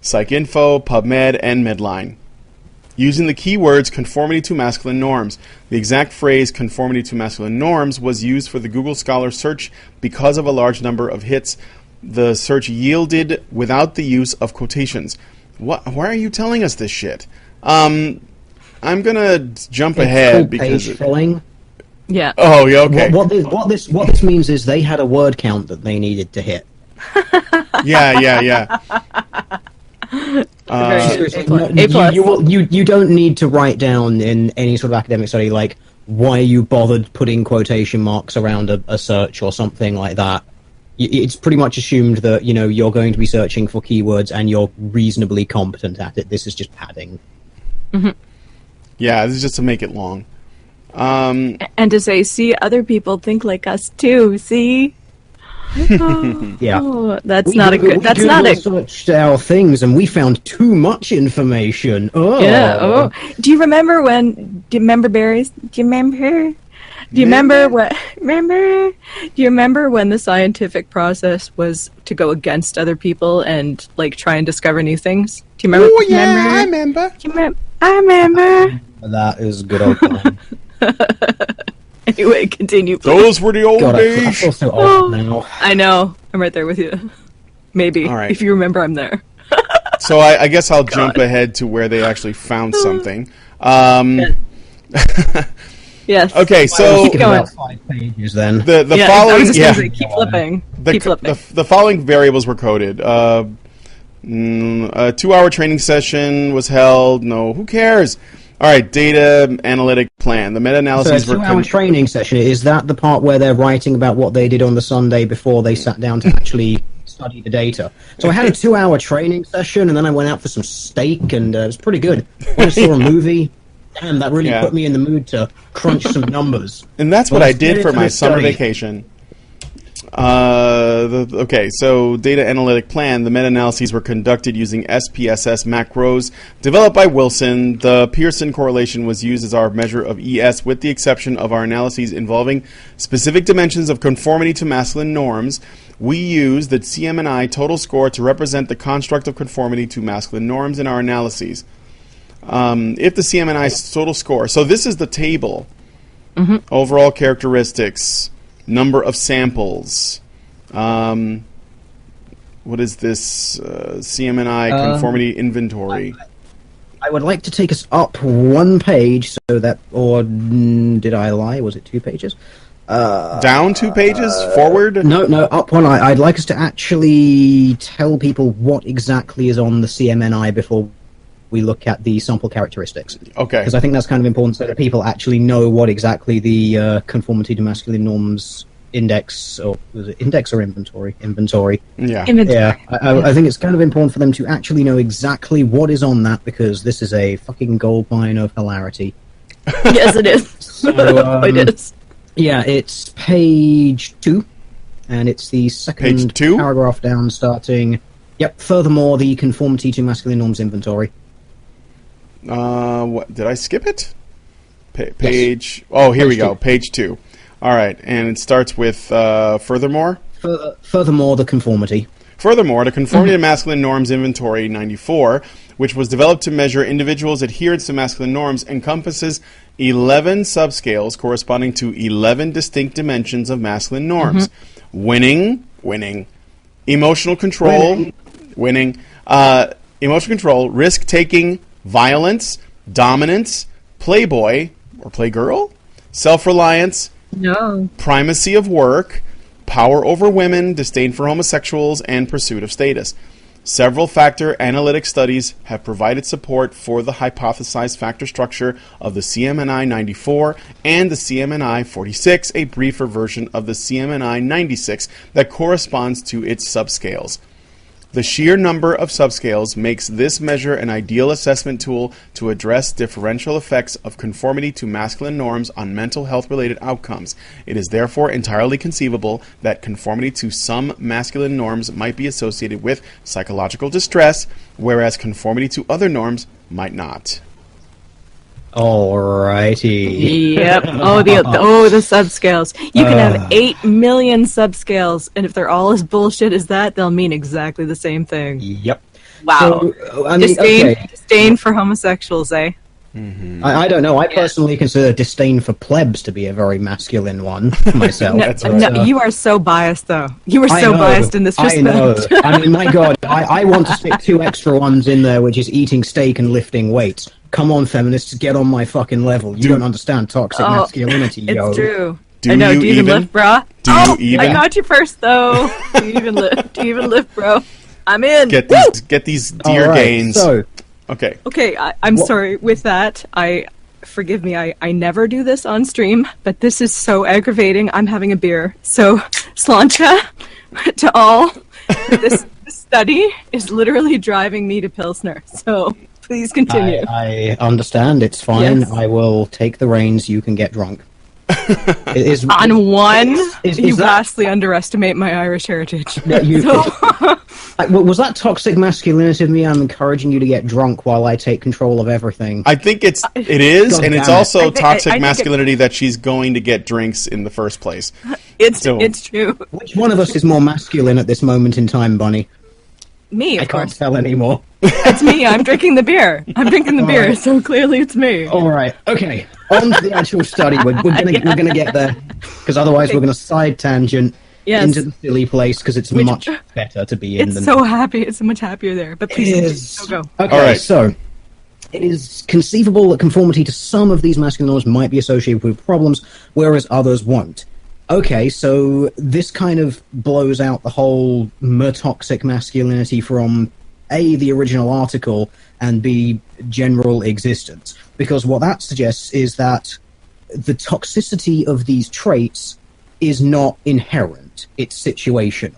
PsycInfo, PubMed, and Medline. Using the keywords conformity to masculine norms. The exact phrase conformity to masculine norms was used for the Google Scholar search because of a large number of hits the search yielded without the use of quotations. Why are you telling us this shit? I'm gonna jump ahead because page filling. Yeah. Oh, yeah. Okay. What this means is they had a word count that they needed to hit. Yeah. You don't need to write down in any sort of academic study like why you bothered putting quotation marks around a search or something like that. It's pretty much assumed that you're going to be searching for keywords and you're reasonably competent at it. This is just padding. Mm-hmm. Yeah, this is just to make it long. And to say, see, other people think like us too. See. Yeah. Oh, that's not a good. That's not a. We searched our things and we found too much information. Oh. Yeah. Oh. Do you remember berries? Do you remember? Do you remember what? Do you remember when the scientific process was to go against other people and like try and discover new things? Do you remember? Oh yeah, I remember. I remember. That is good old time. Anyway, continue, please. Those were the old days. I feel so old now. I know. I'm right there with you. Maybe. All right. If you remember, I'm there. So I guess I'll jump ahead to where they actually found something. Yes. Okay, so keep going. About 5 pages then. The following. I was just gonna say, keep flipping. Keep flipping. The following variables were coded. A 2-hour training session was held. No, who cares? All right, data analytic plan. The meta-analyses so a 2-hour training session, is that the part where they're writing about what they did on the Sunday before they sat down to actually study the data? So I had a 2-hour training session, and then I went out for some steak, and it was pretty good. Went and saw a movie. Damn, that really put me in the mood to crunch some numbers. And that's what I did for my summer vacation. Okay, so data analytic plan. The meta-analyses were conducted using SPSS macros developed by Wilson. The Pearson correlation was used as our measure of ES, with the exception of our analyses involving specific dimensions of conformity to masculine norms. We used the CMNI total score to represent the construct of conformity to masculine norms in our analyses. If the CMNI total score, so this is the table, overall characteristics, number of samples, What is this CMNI conformity inventory? I would like to take us up one page so that, or did I lie? Was it 2 pages? Down 2 pages? Forward? No, up one. I'd like us to actually tell people what exactly is on the CMNI before we look at the sample characteristics. Okay. Because I think that's kind of important so that people actually know what exactly the conformity to masculine norms index, or was it index or inventory? Inventory. Yeah. Yeah. I think it's kind of important for them to actually know exactly what is on that, because this is a fucking gold mine of hilarity. Yes, it is. So, it is. Yeah, it's page 2, and it's the second Page 2? paragraph down, starting. Yep. Furthermore, the conformity to masculine norms inventory. What did I skip it? Page. Oh, here Page we go. 2. Page 2. All right, and it starts with furthermore. Furthermore, the conformity. Furthermore, the Conformity to Masculine Norms Inventory 94, which was developed to measure individuals' adherence to masculine norms, encompasses 11 subscales corresponding to 11 distinct dimensions of masculine norms. Winning, emotional control, emotional control, risk-taking, violence, dominance, playboy or playgirl, self-reliance, No. primacy of work, power over women, disdain for homosexuals, and pursuit of status. Several factor analytic studies have provided support for the hypothesized factor structure of the CMNI 94 and the CMNI 46, a briefer version of the CMNI 96 that corresponds to its subscales. The sheer number of subscales makes this measure an ideal assessment tool to address differential effects of conformity to masculine norms on mental health-related outcomes. It is therefore entirely conceivable that conformity to some masculine norms might be associated with psychological distress, whereas conformity to other norms might not. Alrighty. Yep. The subscales. You can have 8 million subscales, and if they're all as bullshit as that, they'll mean exactly the same thing. Yep. Wow. So, I mean, Disdain for homosexuals, eh? I don't know. I personally consider disdain for plebs to be a very masculine one myself. No, you are so biased, though. You are so biased in this respect. I know. I mean, my God, I want to stick 2 extra ones in there, which is eating steak and lifting weights. Come on, feminists, get on my fucking level. You don't understand toxic masculinity, yo. It's true. Do I know. you Do you even lift, brah? Do you even? I got you first, though. Do you even lift? Do you even lift, bro? I'm in. Get these deer gains. So, Okay. Okay, I'm sorry. With that, forgive me. I never do this on stream, but this is so aggravating. I'm having a beer. So, Slancha, to all, this study is literally driving me to Pilsner. So, please continue. I understand. It's fine. Yes. I will take the reins. You can get drunk. On one, is you that- vastly underestimate my Irish heritage. Was that toxic masculinity of me? I'm encouraging you to get drunk while I take control of everything. I think it is, God and it's damn it. also I think toxic masculinity that she's going to get drinks in the first place. It's true. Which one of us is more masculine at this moment in time, Bunny? Me, I of can't course. tell anymore. It's me. I'm drinking the beer. So clearly it's me. All right. Okay. On to the actual study. We're gonna get there, because otherwise we're gonna side tangent into the silly place, because it's much better to be in. It's so happy. It's so much happier there. But please, go. Okay. All right. So it is conceivable that conformity to some of these masculine norms might be associated with problems, whereas others won't. Okay, so this kind of blows out the whole toxic masculinity from A, the original article, and B, general existence. Because what that suggests is that the toxicity of these traits is not inherent, it's situational.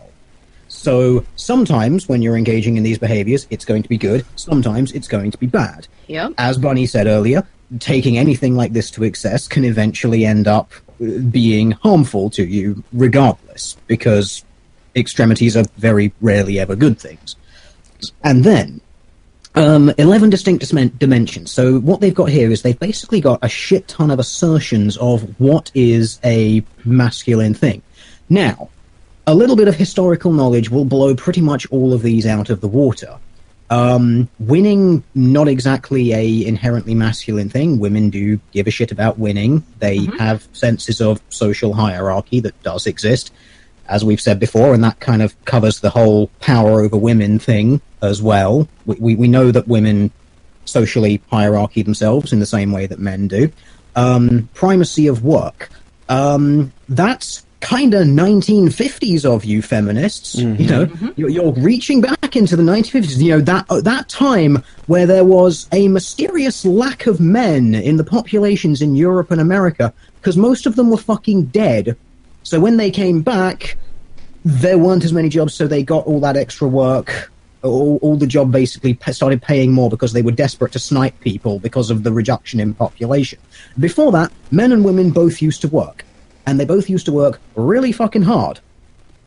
So sometimes when you're engaging in these behaviors, it's going to be good, sometimes it's going to be bad. Yep. As Bunny said earlier, taking anything like this to excess can eventually end up being harmful to you regardless, because extremities are very rarely ever good things. And then 11 distinct dimensions. So what they've got here is they've basically got a shit ton of assertions of what is a masculine thing. Now, a little bit of historical knowledge will blow pretty much all of these out of the water. Winning, not exactly a inherently masculine thing. Women do give a shit about winning. They have senses of social hierarchy that does exist. as we've said before, and that kind of covers the whole power over women thing as well. We know that women socially hierarchy themselves in the same way that men do. Primacy of work. That's kind of 1950s of you feminists. Mm-hmm. You know, you're reaching back into the 1950s. You know, that time where there was a mysterious lack of men in the populations in Europe and America because most of them were fucking dead. So when they came back, there weren't as many jobs, so they got all that extra work. All the job basically started paying more because they were desperate to snipe people because of the reduction in population. Before that, men and women both used to work, and they both used to work really fucking hard.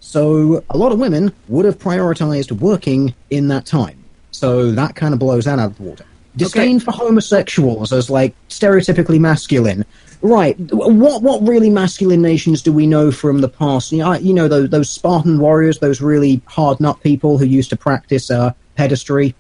So a lot of women would have prioritized working in that time. So that kind of blows that out of the water. Disdain for homosexuals as, like, stereotypically masculine. Right. What really masculine nations do we know from the past? You know those Spartan warriors, those really hard nut people who used to practice pedestry.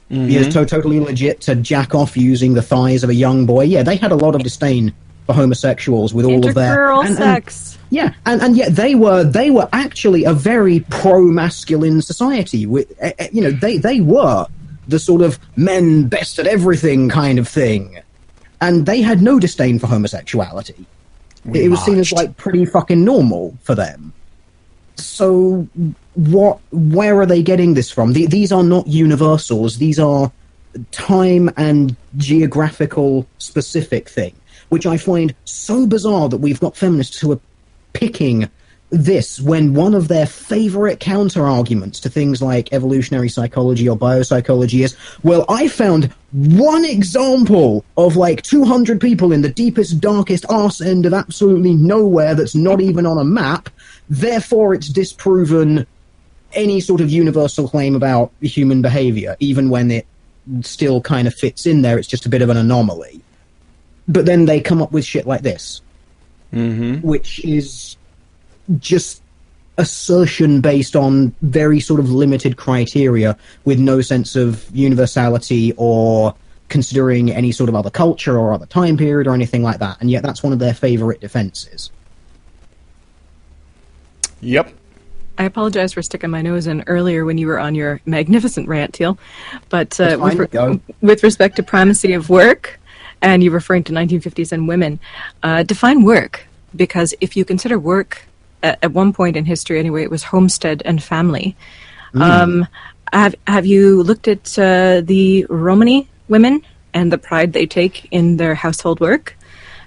It's totally legit to jack off using the thighs of a young boy. Yeah, they had a lot of disdain for homosexuals with all of their intergirl sex. And yet they were actually a very pro-masculine society. You know, they were the sort of men best at everything kind of thing. And they had no disdain for homosexuality. It was seen as, like, pretty fucking normal for them. So, where are they getting this from? These are not universals. These are time and geographical specific thing, which I find so bizarre that we've got feminists who are picking this when one of their favorite counter-arguments to things like evolutionary psychology or biopsychology is, well, I found one example of, like, 200 people in the deepest, darkest arse end of absolutely nowhere that's not even on a map, therefore it's disproven any sort of universal claim about human behavior, even when it still kind of fits in there. It's just a bit of an anomaly. But then they come up with shit like this, which is just assertion based on very sort of limited criteria with no sense of universality or considering any sort of other culture or other time period or anything like that. And yet that's one of their favorite defenses. Yep. I apologize for sticking my nose in earlier when you were on your magnificent rant, Teal. But with respect to primacy of work, and you're referring to 1950s and women, define work. Because if you consider work, at one point in history anyway, it was homestead and family. Have you looked at the Romani women and the pride they take in their household work?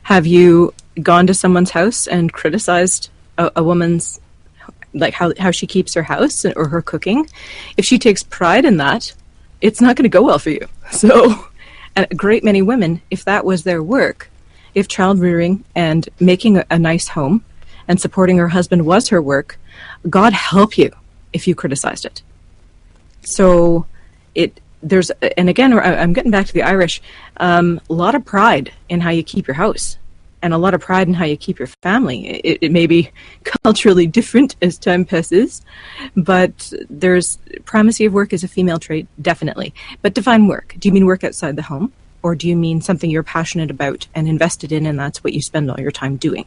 Have you gone to someone's house and criticized a woman's, like, how she keeps her house or her cooking? If she takes pride in that, it's not going to go well for you. So, and a great many women, if that was their work, if child rearing and making a nice home and supporting her husband was her work, God help you if you criticized it. So and again, I'm getting back to the Irish, a lot of pride in how you keep your house and a lot of pride in how you keep your family. It may be culturally different as time passes, but there's primacy of work is a female trait, definitely. But define work. Do you mean work outside the home? Or do you mean something you're passionate about and invested in, and that's what you spend all your time doing?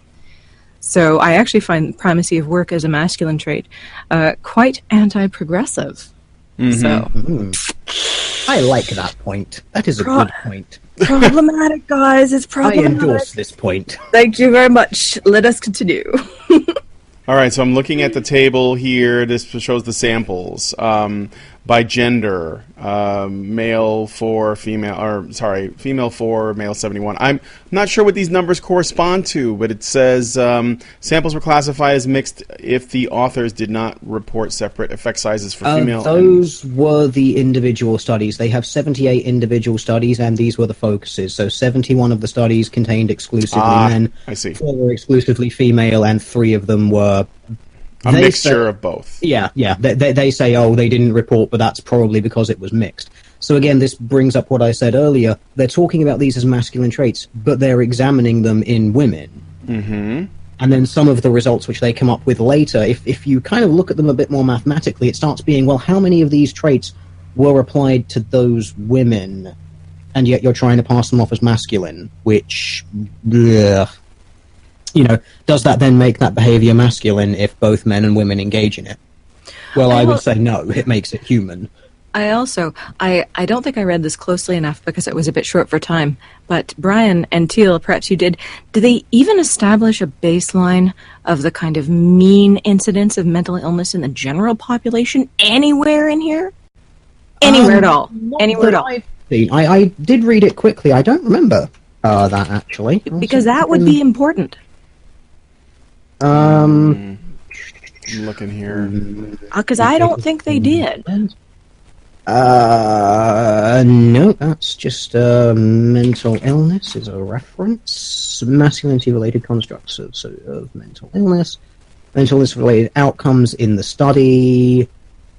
So I actually find primacy of work as a masculine trait quite anti-progressive. So I like that point. That is a good point. Problematic, guys. It's problematic. I endorse this point. Thank you very much. Let us continue. All right, so I'm looking at the table here. This shows the samples by gender. Male 4, female, or sorry, female 4, male 71. I'm not sure what these numbers correspond to, but it says samples were classified as mixed if the authors did not report separate effect sizes for female. Those were the individual studies. They have 78 individual studies, and these were the focuses. So 71 of the studies contained exclusively men. I see. 4 were exclusively female, and 3 of them were a mixture of both. Yeah. They say, oh, they didn't report, but that's probably because it was mixed. So again, this brings up what I said earlier. They're talking about these as masculine traits, but they're examining them in women. Mm-hmm. And then some of the results which they come up with later, if you kind of look at them a bit more mathematically, it starts being, well, how many of these traits were applied to those women? And yet you're trying to pass them off as masculine, which... Bleh. does that then make that behavior masculine if both men and women engage in it? Well, I would say no. It makes it human. I don't think I read this closely enough because it was a bit short for time, but Brian and Teal, perhaps you did they even establish a baseline of the kind of mean incidence of mental illness in the general population anywhere in here? Anywhere at all? Anywhere at all? I did read it quickly. I don't remember that, actually. Because that would be important. I'm looking here. Because I don't think they did. No, that's just mental illness is a reference. Masculinity-related constructs of mental illness. Mental illness-related outcomes in the study,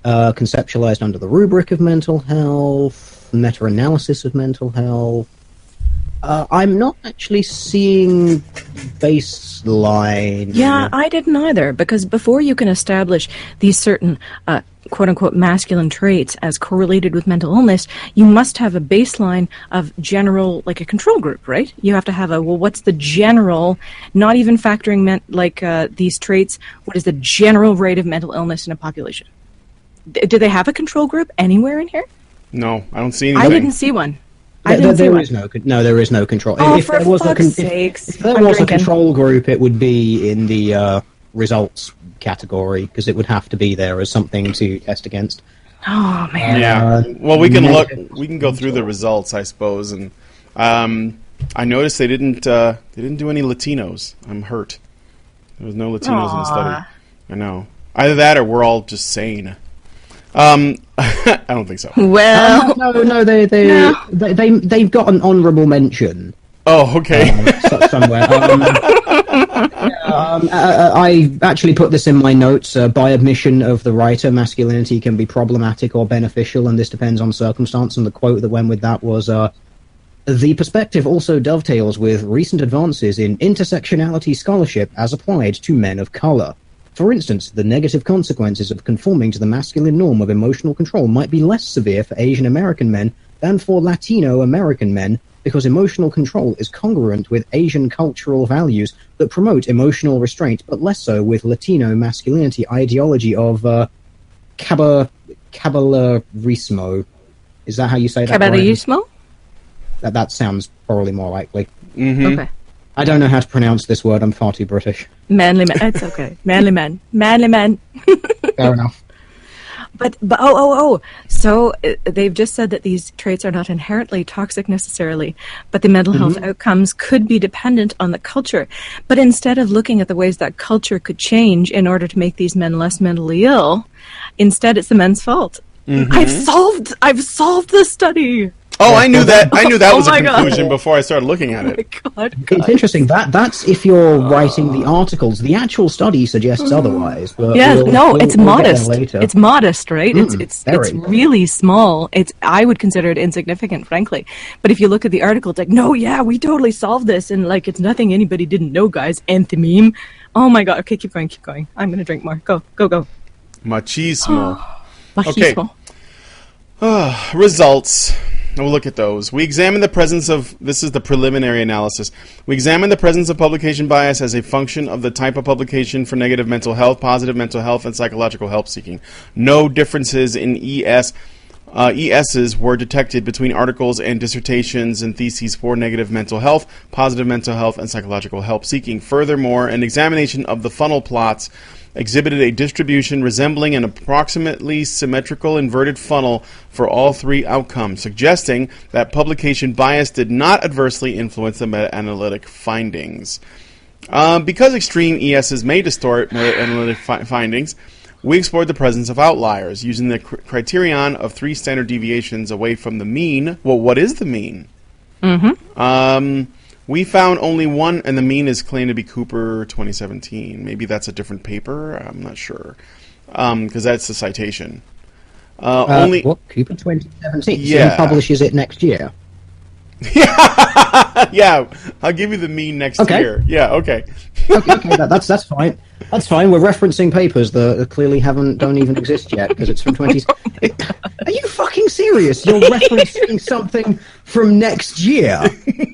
conceptualized under the rubric of mental health, meta-analysis of mental health. I'm not actually seeing baseline. Yeah, I didn't either, because before you can establish these certain quote-unquote masculine traits as correlated with mental illness, you must have a baseline of general, like a control group, right? You have to have what's the general, not even factoring these traits, what is the general rate of mental illness in a population? Do they have a control group anywhere in here? No, I don't see anything. I didn't see one. There is no control. Oh, if there was a control group, it would be in the results category, because it would have to be there as something to test against. Oh man. Yeah. Well, we can look. We can go through the results, I suppose. And I noticed they didn't do any Latinos. I'm hurt. There was no Latinos in the study. I know. Either that, or we're all just sane. I don't think so. Well, no, they've got an honourable mention. Oh, okay. Somewhere. I actually put this in my notes. By admission of the writer, masculinity can be problematic or beneficial, and this depends on circumstance. And the quote that went with that was, the perspective also dovetails with recent advances in intersectionality scholarship as applied to men of colour. For instance, the negative consequences of conforming to the masculine norm of emotional control might be less severe for Asian American men than for Latino American men, because emotional control is congruent with Asian cultural values that promote emotional restraint, but less so with Latino masculinity ideology of caballerismo. Is that how you say that? Caballerismo? That sounds probably more likely. Mm-hmm. Okay. I don't know how to pronounce this word. I'm far too British. Manly men. It's okay. Manly men. Manly men. Fair enough. But so they've just said that these traits are not inherently toxic necessarily, but the mental health outcomes could be dependent on the culture. But instead of looking at the ways that culture could change in order to make these men less mentally ill, instead it's the men's fault. Mm-hmm. I've solved the study. Oh, I knew that. I knew that was a conclusion before I started looking at it. God. It's interesting. That's if you're writing the articles. The actual study suggests otherwise. But it's modest. It's modest, right? It's really small. I would consider it insignificant, frankly. But if you look at the article, it's like, no, yeah, we totally solved this, and like it's nothing anybody didn't know, guys. Nth meme. Oh my God. Okay, keep going. I'm gonna drink more. Go. Machismo. Machismo. Okay. Results. We'll look at those. We examine the presence of, this is the preliminary analysis. We examine the presence of publication bias as a function of the type of publication for negative mental health, positive mental health, and psychological help seeking. No differences in ESs were detected between articles and dissertations and theses for negative mental health, positive mental health, and psychological help seeking. Furthermore, an examination of the funnel plots exhibited a distribution resembling an approximately symmetrical inverted funnel for all three outcomes, suggesting that publication bias did not adversely influence the meta-analytic findings. Because extreme ESs may distort meta-analytic findings, we explored the presence of outliers using the criterion of 3 standard deviations away from the mean. Well, what is the mean? Mm-hmm. We found only one, and the mean is claimed to be Cooper 2017. Maybe that's a different paper. I'm not sure, because that's the citation. Cooper 2017? Yeah. So he publishes it next year? Yeah, I'll give you the mean next year. Yeah, okay. Okay, that's fine. That's fine. We're referencing papers that clearly don't even exist yet because it's from 20. Are you fucking serious? You're referencing something from next year.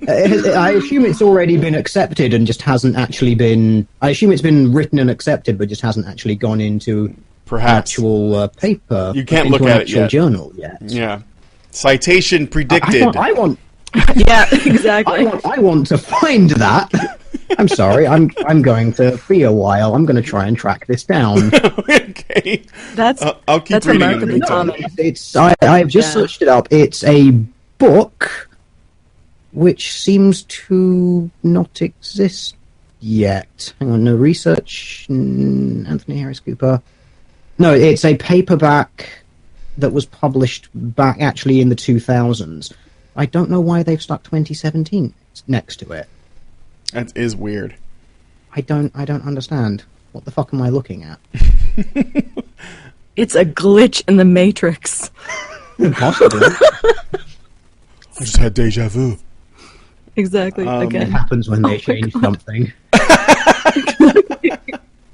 I assume it's already been accepted and just hasn't actually been. I assume it's been written and accepted, but just hasn't actually gone into perhaps actual paper. You can't look at it yet. Journal yet. Yeah. Citation predicted. I want. Yeah, exactly. I want to find that. I'm sorry. I'm going to be a while. I'm going to try and track this down. Okay. I'll keep that's reading remarkably common. I've just searched it up. It's a book which seems to not exist yet. Hang on. No research. Anthony Harris Cooper. No, it's a paperback that was published back actually in the 2000s. I don't know why they've stuck 2017 next to it. That is weird. I don't understand. What the fuck am I looking at? It's a glitch in the Matrix. Possibly. I just had deja vu. Exactly. It Again. happens when they change something.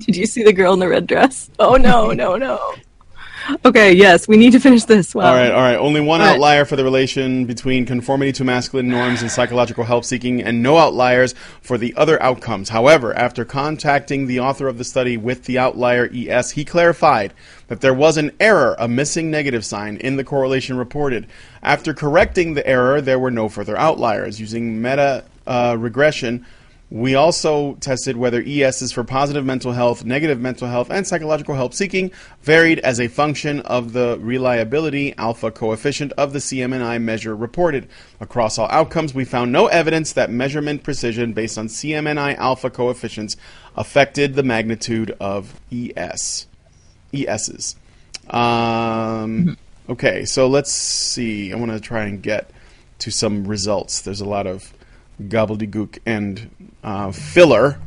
Did you see the girl in the red dress? Oh no, no. Okay, yes, we need to finish this. Wow. All right. Only one outlier for the relation between conformity to masculine norms and psychological help seeking, and no outliers for the other outcomes. However, after contacting the author of the study with the outlier ES, he clarified that there was an error, a missing negative sign, in the correlation reported. After correcting the error, there were no further outliers. Using meta regression, we also tested whether ESs for positive mental health, negative mental health, and psychological help seeking varied as a function of the reliability alpha coefficient of the CMNI measure reported. Across all outcomes, we found no evidence that measurement precision based on CMNI alpha coefficients affected the magnitude of ESs. Okay, so let's see. I want to try and get to some results. There's a lot of gobbledygook and filler.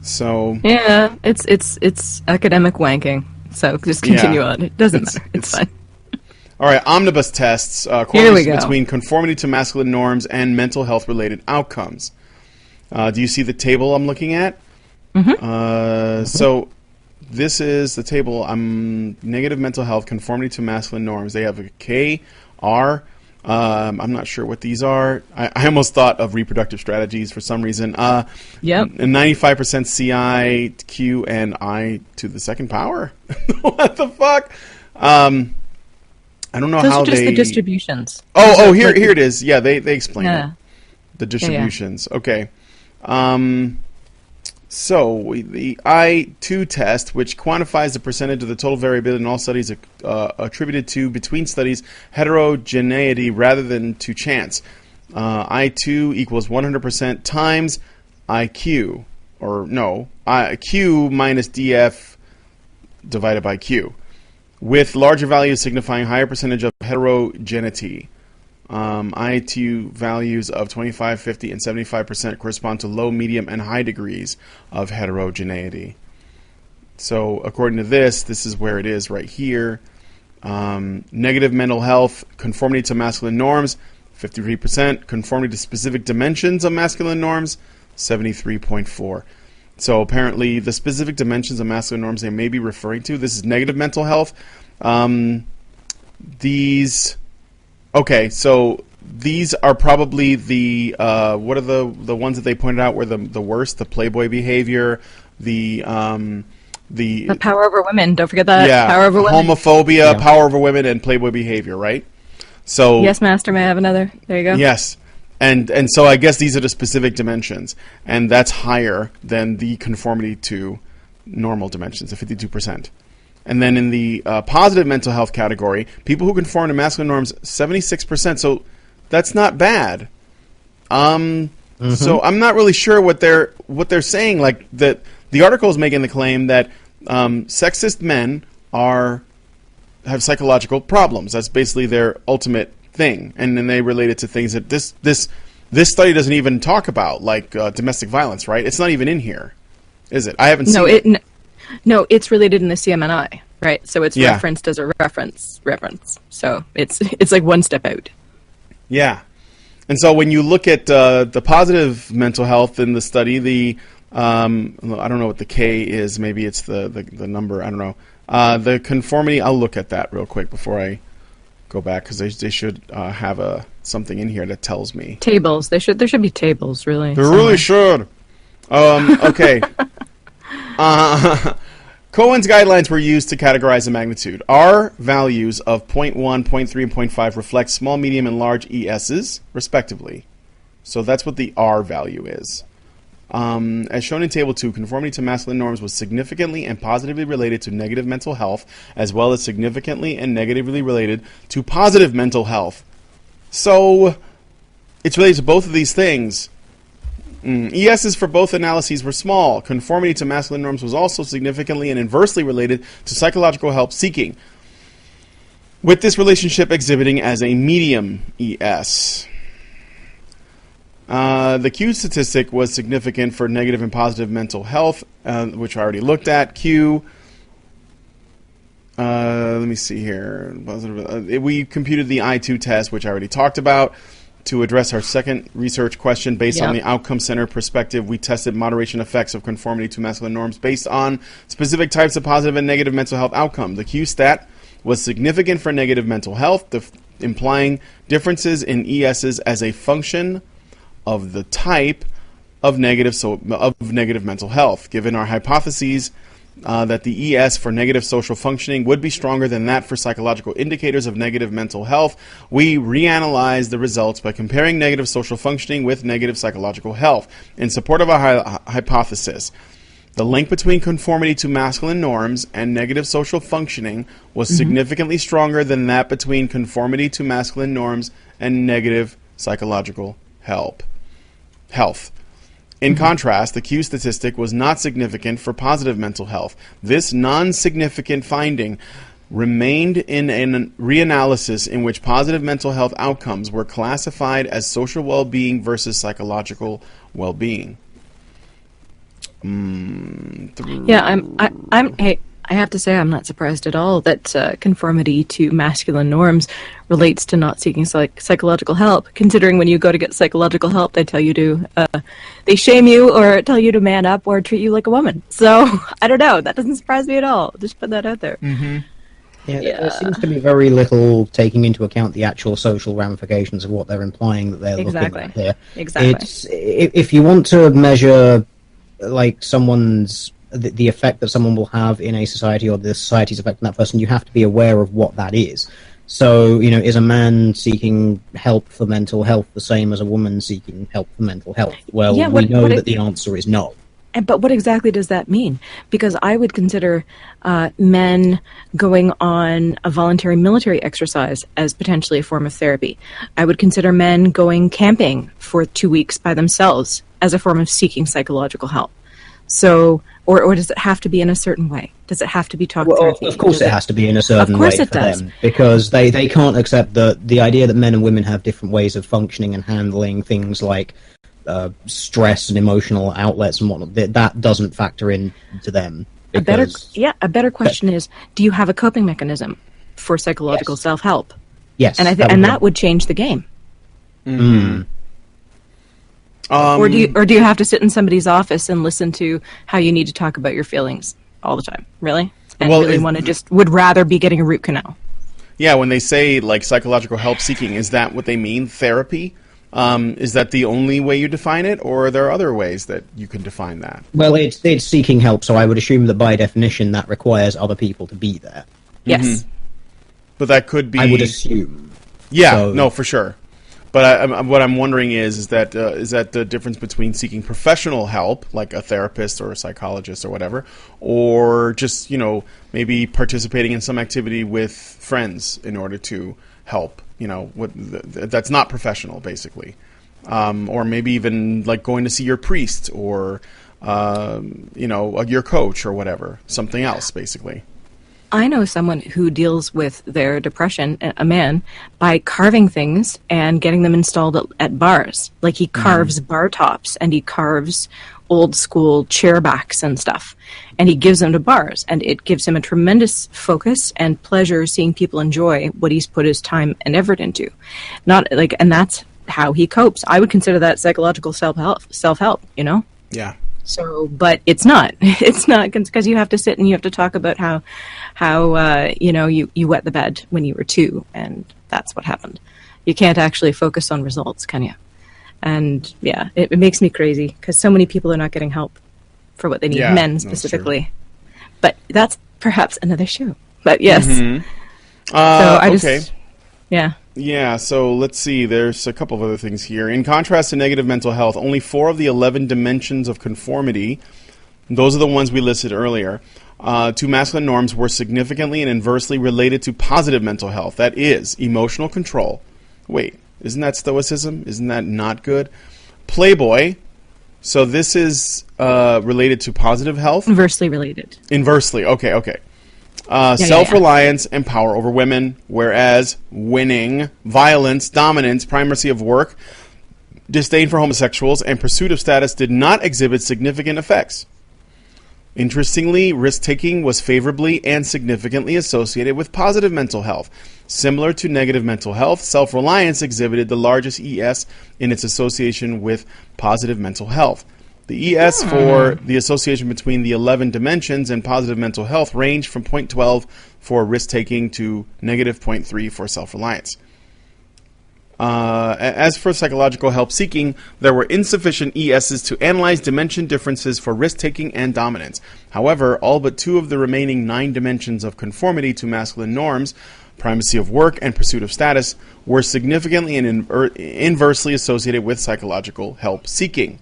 So yeah, it's academic wanking. So just continue on. It doesn't matter. It's fine. All right, omnibus tests. Correlation between conformity to masculine norms and mental health related outcomes. Do you see the table I'm looking at? Mm-hmm. So this is the table. Negative mental health, conformity to masculine norms. They have a K, R. I'm not sure what these are. I almost thought of reproductive strategies for some reason. Yep. 95% CI, Q, and I to the second power. What the fuck? I don't know Those how are just they. the distributions. Here it is. Yeah, they explain it. The distributions. Yeah. Okay. So the I2 test, which quantifies the percentage of the total variability in all studies attributed to, between studies, heterogeneity rather than to chance. I2 equals 100% times IQ, or no, IQ minus DF divided by Q, with larger values signifying higher percentage of heterogeneity. I2 values of 25, 50, and 75% correspond to low, medium, and high degrees of heterogeneity. So according to this is where it is right here. Negative mental health, conformity to masculine norms, 53%. Conformity to specific dimensions of masculine norms, 73.4%. So apparently the specific dimensions of masculine norms they may be referring to, this is negative mental health. Okay, so these are probably the what are the ones that they pointed out were the worst? The Playboy behavior, the power over women. Don't forget that. Yeah, power over women. Homophobia, power over women, and Playboy behavior. Right. So yes, Master. May I have another? There you go. Yes, and so I guess these are the specific dimensions, and that's higher than the conformity to normal dimensions, the 52%. And then in the positive mental health category, people who conform to masculine norms, 76%. So that's not bad. So I'm not really sure what they're saying. Like that, the article is making the claim that sexist men have psychological problems. That's basically their ultimate thing, and then they relate it to things that this study doesn't even talk about, like domestic violence. Right? It's not even in here, is it? I haven't seen it. No, it's related in the CMNI, right? So it's referenced as a reference. So it's like one step out. Yeah. And so when you look at the positive mental health in the study, I don't know what the K is. Maybe it's the number. I don't know. The conformity. I'll look at that real quick before I go back, because they should have something in here that tells me. Tables. There should be tables, really. They really should. Okay. Cohen's guidelines were used to categorize the magnitude. R values of 0.1, 0.3, and 0.5 reflect small, medium, and large ESs, respectively. So that's what the R value is. As shown in Table 2, conformity to masculine norms was significantly and positively related to negative mental health, as well as significantly and negatively related to positive mental health. So it's related to both of these things. ESs for both analyses were small. Conformity to masculine norms was also significantly and inversely related to psychological help seeking, with this relationship exhibiting as a medium ES. The Q statistic was significant for negative and positive mental health, which I already looked at. Q, let me see here. We computed the I2 test, which I already talked about. To address our second research question, based on the outcome-centered perspective, we tested moderation effects of conformity to masculine norms based on specific types of positive and negative mental health outcomes. The Q stat was significant for negative mental health, implying differences in ESs as a function of the type of negative mental health. Given our hypotheses that the ES for negative social functioning would be stronger than that for psychological indicators of negative mental health, we reanalyzed the results by comparing negative social functioning with negative psychological health. In support of our hypothesis, the link between conformity to masculine norms and negative social functioning was significantly stronger than that between conformity to masculine norms and negative psychological health. In contrast, the Q statistic was not significant for positive mental health. This non-significant finding remained in a reanalysis in which positive mental health outcomes were classified as social well-being versus psychological well-being. I have to say I'm not surprised at all that conformity to masculine norms relates to not seeking psychological help, considering when you go to get psychological help, they tell you to, they shame you or tell you to man up or treat you like a woman. So, I don't know. That doesn't surprise me at all. Just put that out there. Mm-hmm. Yeah, there seems to be very little taking into account the actual social ramifications of what they're implying that they're looking at here. Exactly. If you want to measure, like, the effect that someone will have in a society, or the society's effect on that person, you have to be aware of what that is. So, is a man seeking help for mental health the same as a woman seeking help for mental health? Well, we know that the answer is no. But what exactly does that mean? Because I would consider men going on a voluntary military exercise as potentially a form of therapy. I would consider men going camping for 2 weeks by themselves as a form of seeking psychological help. So, or does it have to be in a certain way? Does it have to be talk therapy? Of course it has to be in a certain way for them, because they can't accept the idea that men and women have different ways of functioning and handling things like stress and emotional outlets and whatnot. That doesn't factor in to them. A better question is, do you have a coping mechanism for psychological self-help? Yes. And that would change the game. Mm. Or do you have to sit in somebody's office and listen to how you need to talk about your feelings all the time? Really? And would rather be getting a root canal. Yeah, when they say like psychological help seeking, is that what they mean? Therapy? Is that the only way you define it, or are there other ways that you can define that? Well, it's seeking help, so I would assume that by definition that requires other people to be there. Yes. Mm-hmm. But that could be... I would assume. Yeah, no, for sure. But what I'm wondering is that the difference between seeking professional help, like a therapist or a psychologist or whatever, or just, maybe participating in some activity with friends in order to help, that's not professional, basically. Or maybe even like going to see your priest or, your coach or whatever, something else, basically. I know someone who deals with their depression, a man, by carving things and getting them installed at bars. Like he carves bar tops and he carves old school chair backs and stuff. And he gives them to bars. And it gives him a tremendous focus and pleasure seeing people enjoy what he's put his time and effort into. And that's how he copes. I would consider that psychological self-help, you know? Yeah. So, but it's not. It's not, because you have to sit and you have to talk about how you know, you wet the bed when you were 2, and that's what happened. You can't actually focus on results, can you? And yeah, it makes me crazy because so many people are not getting help for what they need, Yeah, men specifically. But that's perhaps another show. But yes. Mm-hmm. So I okay. just, yeah. Yeah, so let's see. There's a couple of other things here. In contrast to negative mental health, only 4 of the 11 dimensions of conformity, those are the ones we listed earlier, to masculine norms were significantly and inversely related to positive mental health. That is, emotional control. Wait, isn't that stoicism? Isn't that not good? Playboy. So this is related to positive health? Inversely related. Inversely, okay. Self-reliance and power over women, whereas winning, violence, dominance, primacy of work, disdain for homosexuals, and pursuit of status did not exhibit significant effects. Interestingly, risk-taking was favorably and significantly associated with positive mental health. Similar to negative mental health, self-reliance exhibited the largest ES in its association with positive mental health. The ES for the association between the 11 dimensions and positive mental health ranged from 0.12 for risk-taking to negative 0.3 for self-reliance. As for psychological help seeking, there were insufficient ESs to analyze dimension differences for risk-taking and dominance. However, all but 2 of the remaining 9 dimensions of conformity to masculine norms, primacy of work and pursuit of status, were significantly and inversely associated with psychological help seeking.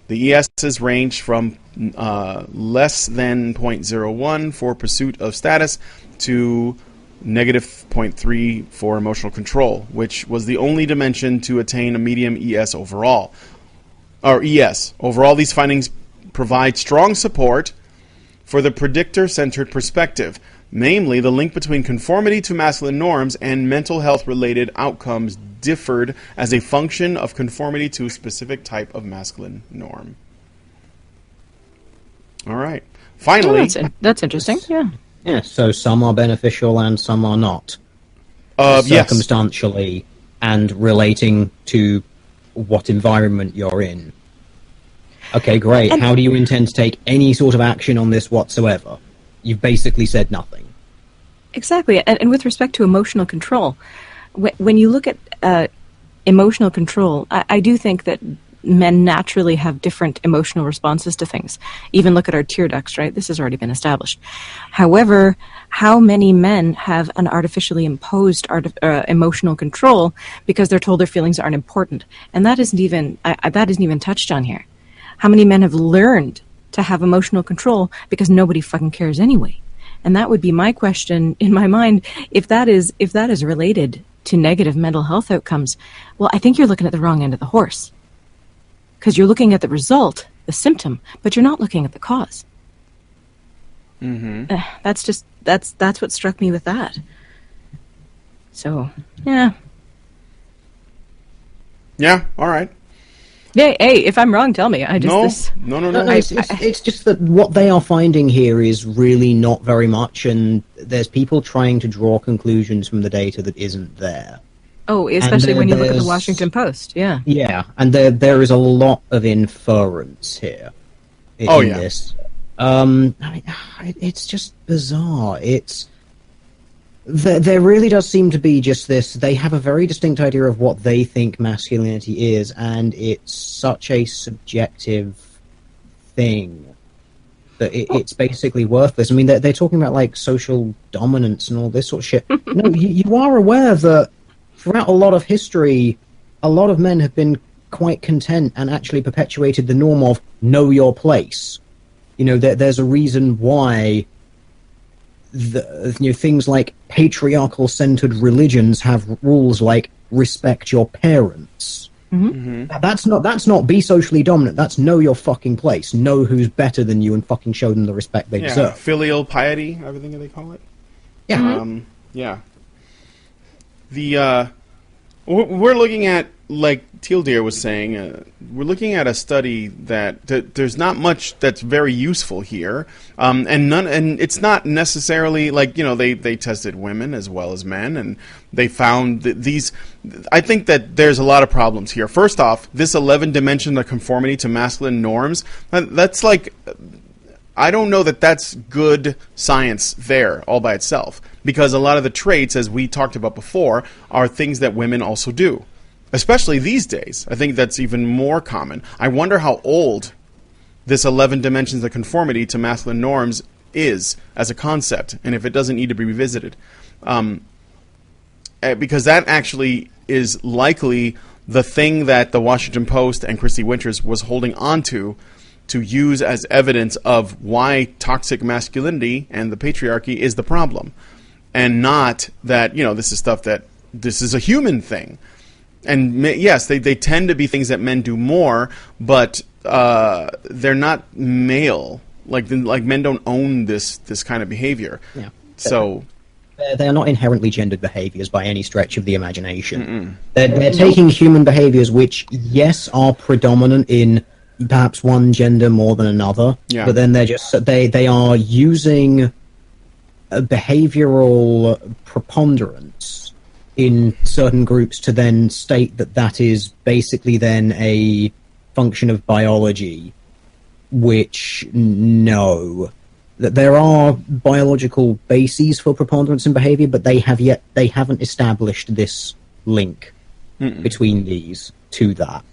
The ESs range from less than 0.01 for pursuit of status to negative 0.3 for emotional control, which was the only dimension to attain a medium ES overall. Or ES. Overall, these findings provide strong support for the predictor-centered perspective, namely the link between conformity to masculine norms and mental health-related outcomes differed as a function of conformity to a specific type of masculine norm. All right. Finally... Oh, that's interesting, yeah. Yeah, so some are beneficial and some are not. Yes. Circumstantially and relating to what environment you're in. Okay, great. How do you intend to take any sort of action on this whatsoever? You've basically said nothing. Exactly. And with respect to emotional control, when you look at emotional control, I do think that men naturally have different emotional responses to things. Even look at our tear ducts, right? This has already been established. However, how many men have an artificially imposed emotional control because they're told their feelings aren't important? And that isn't even touched on here. How many men have learned to have emotional control because nobody fucking cares anyway? And that would be my question in my mind. If that is related to negative mental health outcomes, well, I think you're looking at the wrong end of the horse. Because you're looking at the result, the symptom, but you're not looking at the cause. Mm-hmm. That's what struck me with that. So, yeah. Yeah, all right. Yeah, hey, if I'm wrong, tell me. No. It's just that what they are finding here is really not very much, and there's people trying to draw conclusions from the data that isn't there. Oh, especially when you look at the Washington Post, yeah. Yeah, and there is a lot of inference here in this. I mean, it's just bizarre. There really does seem to be just this. They have a very distinct idea of what they think masculinity is, and it's such a subjective thing that it's basically worthless. I mean, they're talking about like social dominance and all this sort of shit. No, you are aware that throughout a lot of history, a lot of men have been quite content and actually perpetuated the norm of know your place. You know, there's a reason why things like patriarchal-centered religions have rules like respect your parents. Mm-hmm. That's not be socially dominant. That's know your fucking place. Know who's better than you and fucking show them the respect they deserve. Filial piety, everything they call it. Yeah. Yeah. The We're looking at, like Teal Deer was saying, we're looking at a study that there's not much that's very useful here, and it's not necessarily like, they tested women as well as men, and they found that these. I think that there's a lot of problems here. First off, this 11 dimension of conformity to masculine norms, that's like, I don't know that that's good science there all by itself, because a lot of the traits, as we talked about before, are things that women also do. Especially these days. I think that's even more common. I wonder how old this 11 dimensions of conformity to masculine norms is as a concept, and if it doesn't need to be revisited. Because that actually is likely the thing that the Washington Post and Christy Winters was holding on to use as evidence of why toxic masculinity and the patriarchy is the problem. And not that, this is stuff that this is a human thing. And yes, they tend to be things that men do more, but they're not male. Like men don't own this kind of behavior. Yeah. So they are not inherently gendered behaviors by any stretch of the imagination. They're taking human behaviors which, yes, are predominant in perhaps one gender more than another, but then they are using a behavioral preponderance in certain groups to then state that is basically then a function of biology, which, no. That there are biological bases for preponderance in behavior, but they haven't established this link between these to that.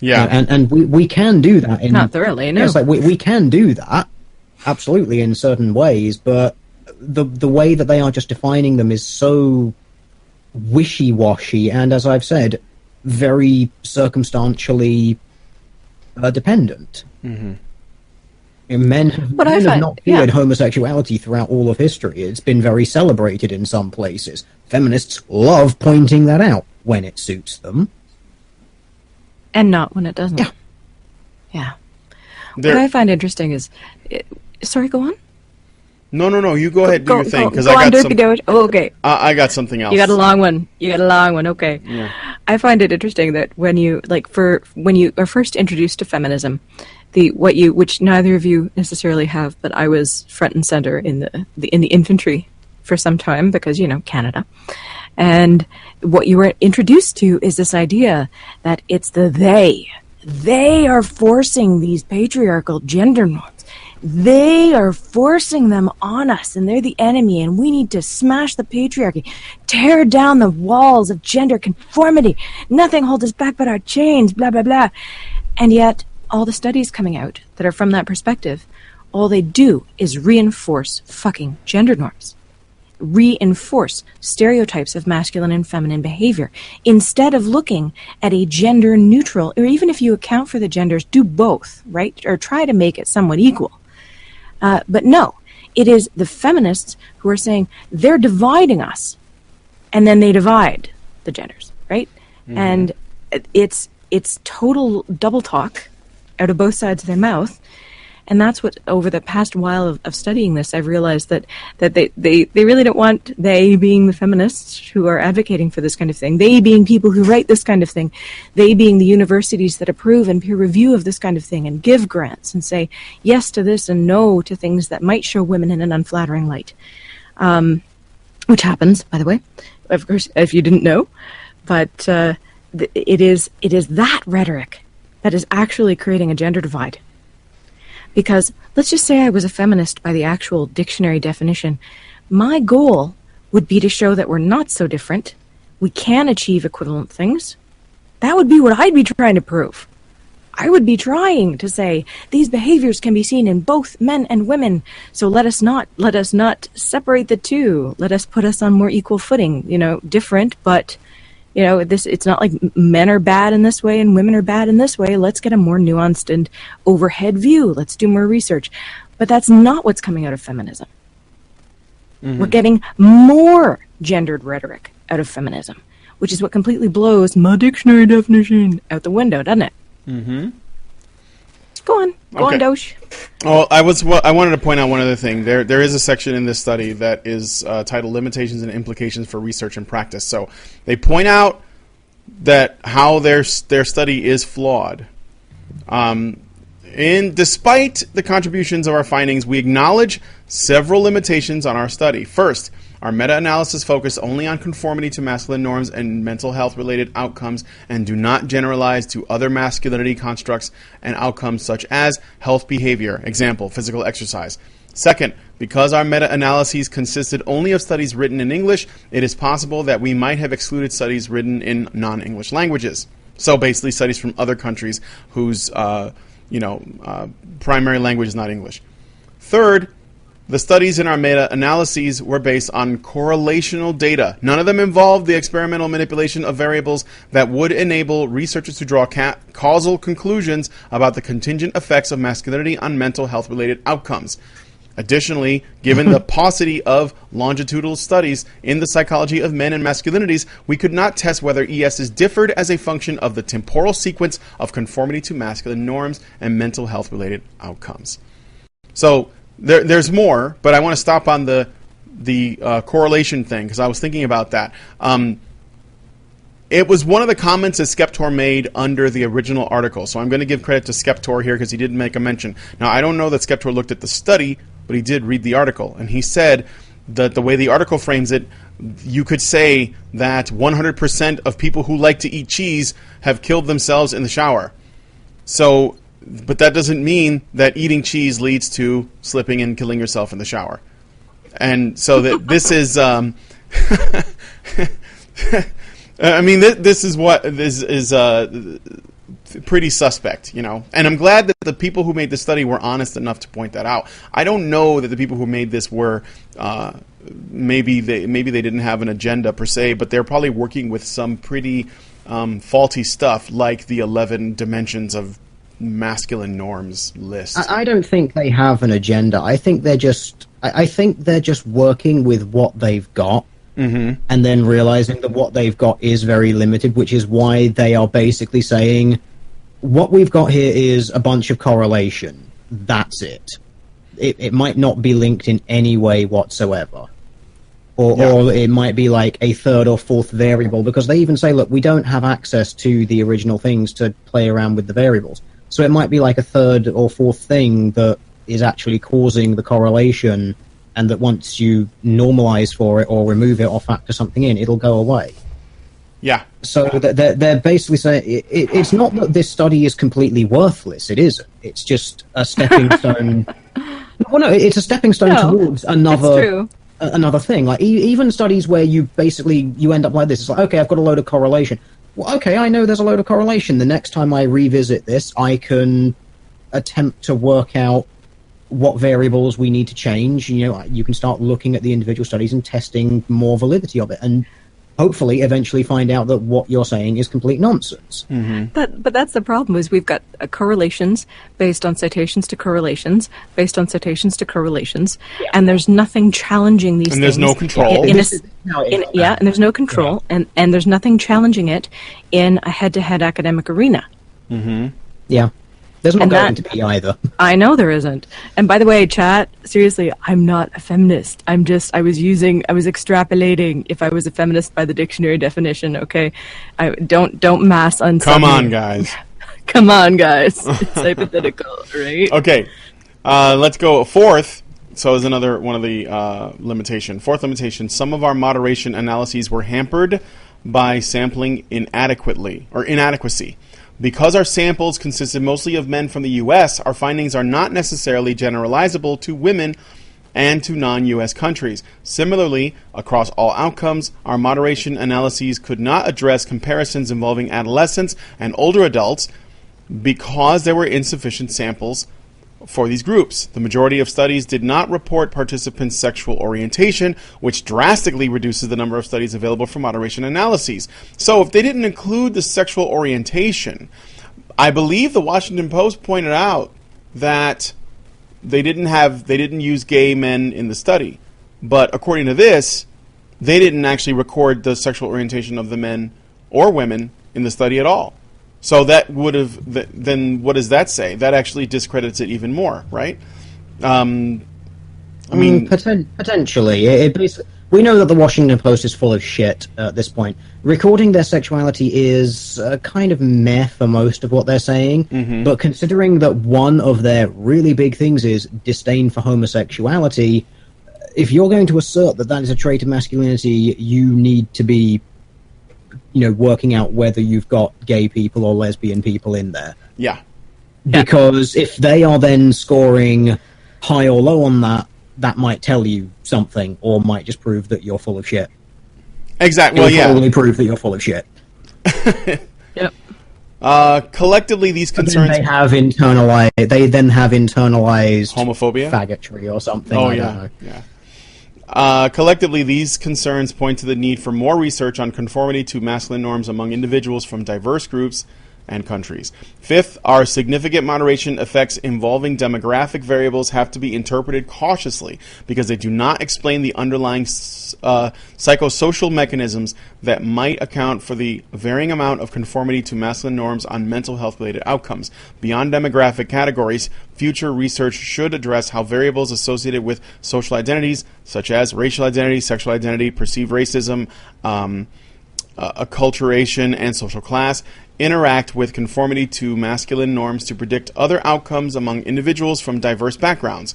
Yeah. And we can do that. Not thoroughly, no. Yes, we can do that, absolutely, in certain ways, but the way that they are just defining them is so wishy-washy, and as I've said, very circumstantially dependent. Mm-hmm. Men have not feared homosexuality throughout all of history. It's been very celebrated in some places. Feminists love pointing that out when it suits them. And not when it doesn't. Yeah. What I find interesting is... sorry, go on? No. You go ahead, do your thing, because I got okay. I got something else. You got a long one. Okay. Yeah. I find it interesting that when you are first introduced to feminism, which neither of you necessarily have, but I was front and center in the infantry for some time because Canada, and what you were introduced to is this idea that it's the they are forcing these patriarchal gender norms. They are forcing them on us, and they're the enemy, and we need to smash the patriarchy, tear down the walls of gender conformity. Nothing holds us back but our chains, blah, blah, blah. And yet, all the studies coming out that are from that perspective, all they do is reinforce fucking gender norms. Reinforce stereotypes of masculine and feminine behavior. Instead of looking at a gender neutral, or even if you account for the genders, do both, right? Or try to make it somewhat equal. But no, it is the feminists who are saying they're dividing us, and then they divide the genders, right? Mm-hmm. And it's total double talk out of both sides of their mouth, and that's what over the past while of studying this, I've realized that they really don't want, they being the feminists who are advocating for this kind of thing, they being people who write this kind of thing, they being the universities that approve and peer review of this kind of thing and give grants and say yes to this and no to things that might show women in an unflattering light, which happens, by the way, of course, if you didn't know, but it is that rhetoric that is actually creating a gender divide. Because let's just say I was a feminist by the actual dictionary definition. My goal would be to show that we're not so different. We can achieve equivalent things. That would be what I'd be trying to prove. I would be trying to say these behaviors can be seen in both men and women. So let us not separate the two. Let us put us on more equal footing. Different, but it's not like men are bad in this way and women are bad in this way. Let's get a more nuanced and overhead view. Let's do more research. But that's not what's coming out of feminism. Mm-hmm. We're getting more gendered rhetoric out of feminism, which is what completely blows my dictionary definition out the window, doesn't it? Mm-hmm. Go on, Okay. Dosh. Oh, I wanted to point out one other thing. There is a section in this study that is titled "Limitations and Implications for Research and Practice." So they point out that how their study is flawed. And despite the contributions of our findings, we acknowledge several limitations on our study. First, our meta-analysis focused only on conformity to masculine norms and mental health-related outcomes and do not generalize to other masculinity constructs and outcomes such as health behavior, example, physical exercise. Second, because our meta-analyses consisted only of studies written in English, it is possible that we might have excluded studies written in non-English languages. So basically studies from other countries whose primary language is not English. Third, the studies in our meta-analyses were based on correlational data. None of them involved the experimental manipulation of variables that would enable researchers to draw causal conclusions about the contingent effects of masculinity on mental health-related outcomes. Additionally, given the paucity of longitudinal studies in the psychology of men and masculinities, we could not test whether ESs differed as a function of the temporal sequence of conformity to masculine norms and mental health-related outcomes. So there's more, but I want to stop on the correlation thing because I was thinking about that. It was one of the comments that Skeptor made under the original article. So I'm going to give credit to Skeptor here because he did make a mention. Now, I don't know that Skeptor looked at the study, but he did read the article. And he said that the way the article frames it, you could say that 100% of people who like to eat cheese have killed themselves in the shower. So, but that doesn't mean that eating cheese leads to slipping and killing yourself in the shower. And so that this is... I mean, this is what this is pretty suspect, you know. And I'm glad that the people who made the study were honest enough to point that out. I don't know that the people who made this were maybe they didn't have an agenda per se, but they're probably working with some pretty faulty stuff, like the 11 dimensions of masculine norms list. I don't think they have an agenda. I think they're just working with what they've got. Mm-hmm. And then realizing that what they've got is very limited, which is why they are basically saying, what we've got here is a bunch of correlation. That's it. It might not be linked in any way whatsoever. Or it might be like a third or fourth variable, because they even say, look, we don't have access to the original things to play around with the variables. So it might be like a third or fourth thing that is actually causing the correlation, and that once you normalize for it or remove it or factor something in, it'll go away. Yeah. So they're basically saying it's not that this study is completely worthless. It isn't. It's just a stepping stone. Well, no, it's a stepping stone towards another thing. Like even studies where you end up like this. It's like, okay, I've got a load of correlation. Well, okay, I know there's a load of correlation. The next time I revisit this, I can attempt to work out what variables we need to change. You know, you can start looking at the individual studies and testing more validity of it, and hopefully eventually find out that what you're saying is complete nonsense. Mm-hmm. But that's the problem, is we've got correlations based on citations to correlations, based on citations to correlations, and there's nothing challenging these things. And there's no control. And there's no control, and there's nothing challenging it in a head-to-head academic arena. Mm-hmm. Yeah. There's not going to be either. I know there isn't. And by the way, chat, seriously, I'm not a feminist. I was extrapolating if I was a feminist by the dictionary definition, okay? Don't mass unsub. Come on, guys. Come on, guys. It's hypothetical, right? Okay. Let's go. Fourth, so is another one of the limitation. Fourth limitation, some of our moderation analyses were hampered by sampling inadequacy. Because our samples consisted mostly of men from the U.S., our findings are not necessarily generalizable to women and to non-U.S. countries. Similarly, across all outcomes, our moderation analyses could not address comparisons involving adolescents and older adults because there were insufficient samples for these groups. The majority of studies did not report participants' sexual orientation, which drastically reduces the number of studies available for moderation analyses. So if they didn't include the sexual orientation, I believe the Washington Post pointed out that they didn't use gay men in the study. But according to this, they didn't actually record the sexual orientation of the men or women in the study at all. So that would have then what does that say? That actually discredits it even more, right? I mean, potentially. We know that the Washington Post is full of shit at this point. Recording their sexuality is kind of meh for most of what they're saying, but considering that one of their really big things is disdain for homosexuality, if you're going to assert that that is a trait of masculinity, you need to be, working out whether you've got gay people or lesbian people in there. Yeah. Because if they are then scoring high or low on that, that might tell you something, or might just prove that you're full of shit. Exactly. Well, yeah. Probably prove that you're full of shit. Yep. Collectively, these concerns They then have internalized homophobia, faggotry, or something. Oh, I yeah, don't know. yeah. Collectively, these concerns point to the need for more research on conformity to masculine norms among individuals from diverse groups and countries. Fifth, our significant moderation effects involving demographic variables have to be interpreted cautiously because they do not explain the underlying psychosocial mechanisms that might account for the varying amount of conformity to masculine norms on mental health-related outcomes. Beyond demographic categories, future research should address how variables associated with social identities, such as racial identity, sexual identity, perceived racism, acculturation, and social class, interact with conformity to masculine norms to predict other outcomes among individuals from diverse backgrounds.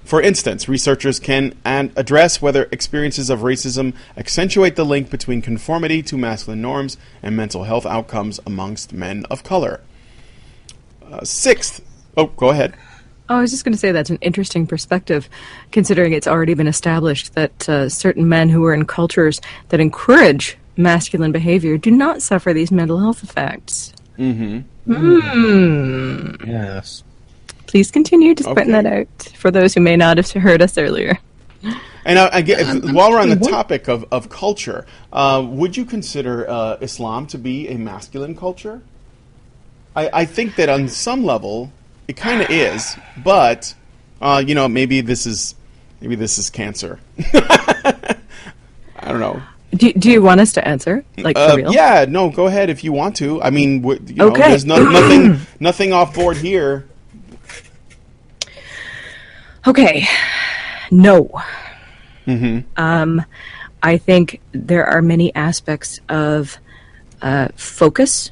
For instance, researchers can address whether experiences of racism accentuate the link between conformity to masculine norms and mental health outcomes amongst men of color. Sixth, go ahead. Oh, I was just going to say that's an interesting perspective, considering it's already been established that certain men who are in cultures that encourage masculine behavior do not suffer these mental health effects. Yes. Please continue just pointing that out for those who may not have heard us earlier. And while we're on the topic of culture, would you consider Islam to be a masculine culture? I think that on some level it kind of is, but maybe this is cancer. I don't know. Do you want us to answer, like, for real? Yeah, no, go ahead if you want to. I mean, okay. There's nothing off board here. Okay, no. I think there are many aspects of focus,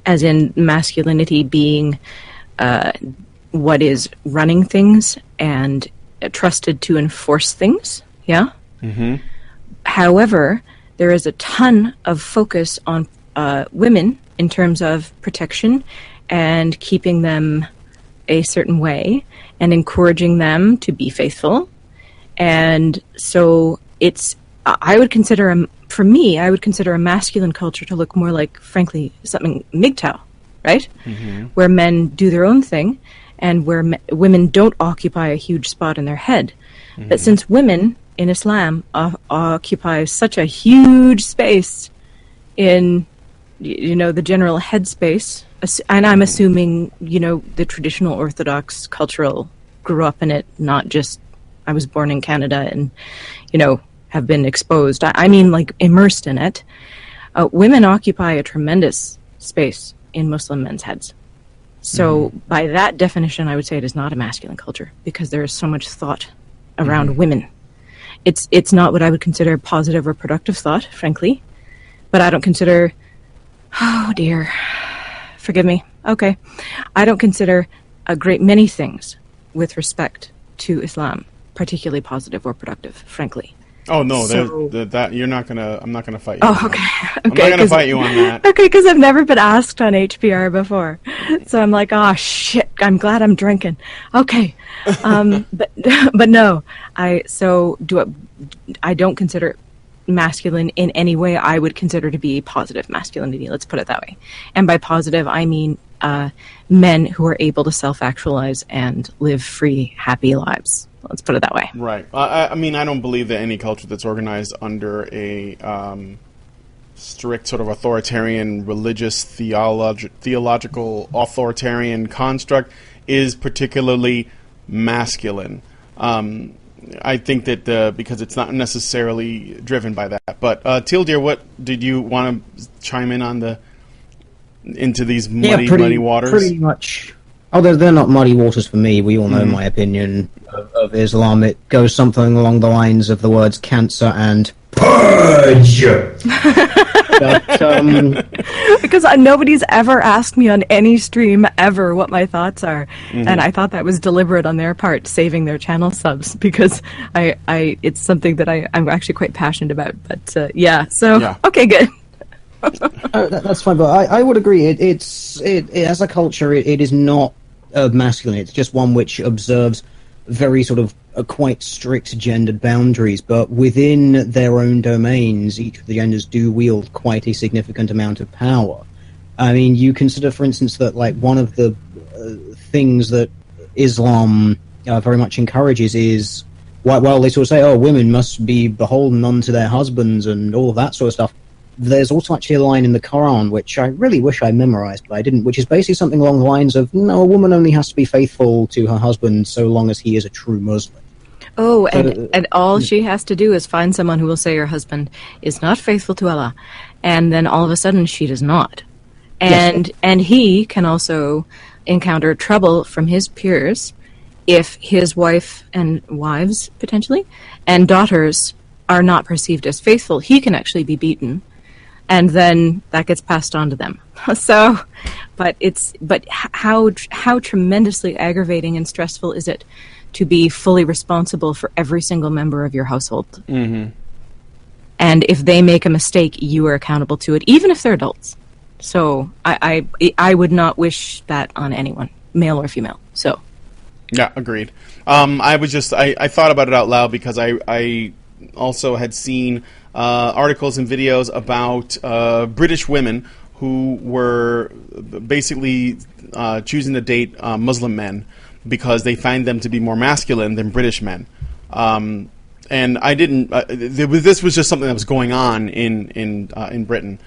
as in masculinity being what is running things and trusted to enforce things, yeah? However, there is a ton of focus on women in terms of protection and keeping them a certain way and encouraging them to be faithful. And so I would consider a masculine culture to look more like, frankly, something MGTOW, right? Where men do their own thing and where women don't occupy a huge spot in their head. But since women in Islam occupy such a huge space in, the general headspace, and I'm assuming, the traditional Orthodox cultural grew up in it, not just I was born in Canada and, have been exposed. I mean, like, immersed in it. Women occupy a tremendous space in Muslim men's heads. So by that definition, I would say it is not a masculine culture because there is so much thought around women. It's not what I would consider positive or productive thought, frankly. But I don't consider... Oh, dear. Forgive me. Okay. I don't consider a great many things with respect to Islam particularly positive or productive, frankly. Oh, no, So- that you're not gonna... I'm not gonna fight you. Oh, okay. I'm not gonna fight you on that. Okay, because I've never been asked on HPR before. So I'm like, oh, shit, I'm glad I'm drinking. Okay. But no, I don't consider masculine in any way I would consider to be positive masculinity. Let's put it that way. And by positive, I mean men who are able to self-actualize and live free, happy lives. Let's put it that way. Right. I mean, I don't believe that any culture that's organized under a strict sort of authoritarian, religious, theological authoritarian construct is particularly masculine. I think that because it's not necessarily driven by that. But Teal, dear, what did you want to chime in on the into these muddy waters? Pretty much. Oh, they're not muddy waters for me. We all know my opinion of Islam. It goes something along the lines of the words cancer and purge. But, because nobody's ever asked me on any stream ever what my thoughts are, and I thought that was deliberate on their part, saving their channel subs, because it's something that I'm actually quite passionate about. But okay, good. That's fine, but I would agree. It as a culture, it is not masculine. It's just one which observes very sort of quite strict gendered boundaries, but within their own domains, each of the genders do wield quite a significant amount of power. I mean, you consider, for instance, that like one of the things that Islam very much encourages is, while they sort of say, oh, women must be beholden unto their husbands and all of that sort of stuff, there's also actually a line in the Quran, which I really wish I memorized, but I didn't, which is basically something along the lines of, no, a woman only has to be faithful to her husband so long as he is a true Muslim. Oh, and all she has to do is find someone who will say her husband is not faithful to Allah, and then all of a sudden she does not. And he can also encounter trouble from his peers if his wife and wives, potentially, and daughters are not perceived as faithful. He can actually be beaten, and then that gets passed on to them. So, but how tremendously aggravating and stressful is it to be fully responsible for every single member of your household? Mm-hmm. And if they make a mistake, you are accountable to it, even if they're adults. So I would not wish that on anyone, male or female. So. Yeah, agreed. I thought about it out loud because I also had seen articles and videos about British women who were basically choosing to date Muslim men because they find them to be more masculine than British men. And I didn't. This was just something that was going on in Britain.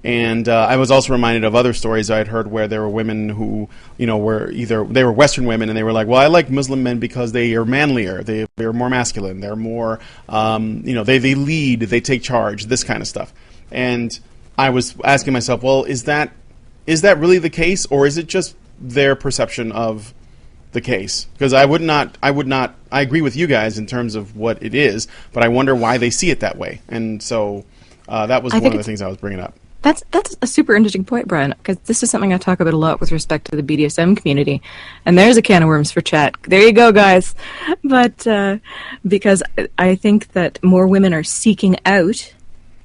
And I was also reminded of other stories I had heard where there were women who, they were Western women, and they were like, well, I like Muslim men because they are manlier, they are more masculine, they're more, they lead, they take charge, this kind of stuff. And I was asking myself, well, is that really the case, or is it just their perception of the case? Because I agree with you guys in terms of what it is, but I wonder why they see it that way. And so that was one of the things I was bringing up. That's a super interesting point, Brian, because this is something I talk about a lot with respect to the BDSM community. And there's a can of worms for chat. There you go, guys. But because I think that more women are seeking out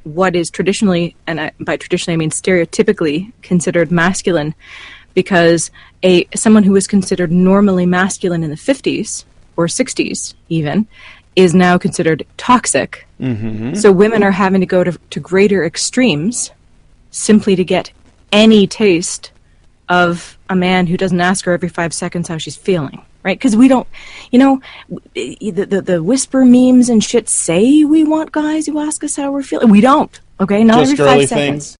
what is traditionally, and by traditionally I mean stereotypically, considered masculine, because someone who was considered normally masculine in the 50s, or 60s even, is now considered toxic. Mm-hmm. So women are having to go to greater extremes simply to get any taste of a man who doesn't ask her every 5 seconds how she's feeling, right? Because we don't, the whisper memes and shit say we want guys who ask us how we're feeling. We don't, okay? Not just every 5 seconds.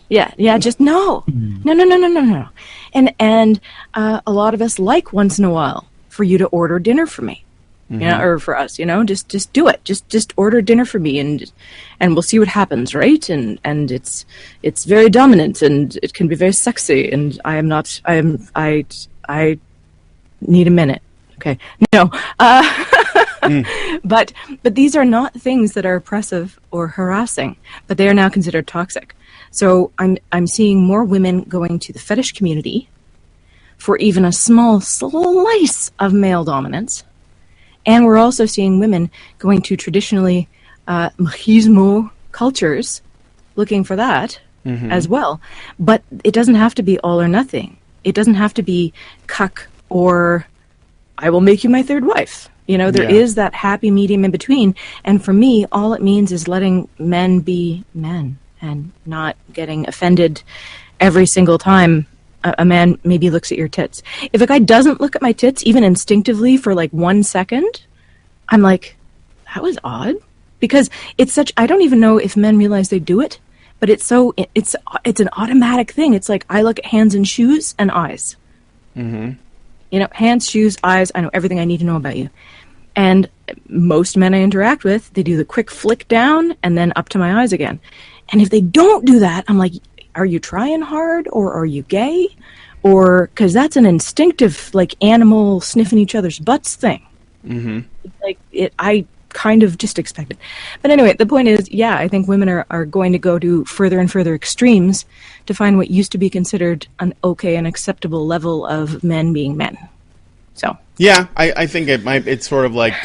Yeah, just no. No. And a lot of us like once in a while for you to order dinner for me. Mm-hmm. Or for us, just do it. Just order dinner for me, and we'll see what happens, right? And it's very dominant, and it can be very sexy. And I need a minute. Okay, no. But these are not things that are oppressive or harassing, but they are now considered toxic. So I'm seeing more women going to the fetish community for even a small slice of male dominance. And we're also seeing women going to traditionally machismo cultures looking for that as well. But it doesn't have to be all or nothing. It doesn't have to be cuck or I will make you my third wife. There is that happy medium in between. And for me, all it means is letting men be men and not getting offended every single time a man maybe looks at your tits. If a guy doesn't look at my tits, even instinctively for like 1 second, I'm like, that was odd. Because it's I don't even know if men realize they do it, but it's an automatic thing. It's like I look at hands and shoes and eyes. Mm-hmm. Hands, shoes, eyes, I know everything I need to know about you. And most men I interact with, they do the quick flick down and then up to my eyes again. And if they don't do that, I'm like, are you trying hard or are you gay? Or, because that's an instinctive, like, animal sniffing each other's butts thing. Mm-hmm. Like, I kind of just expect it. But anyway, the point is, yeah, I think women are going to go to further and further extremes to find what used to be considered an okay and acceptable level of men being men. So. Yeah, I think it's sort of like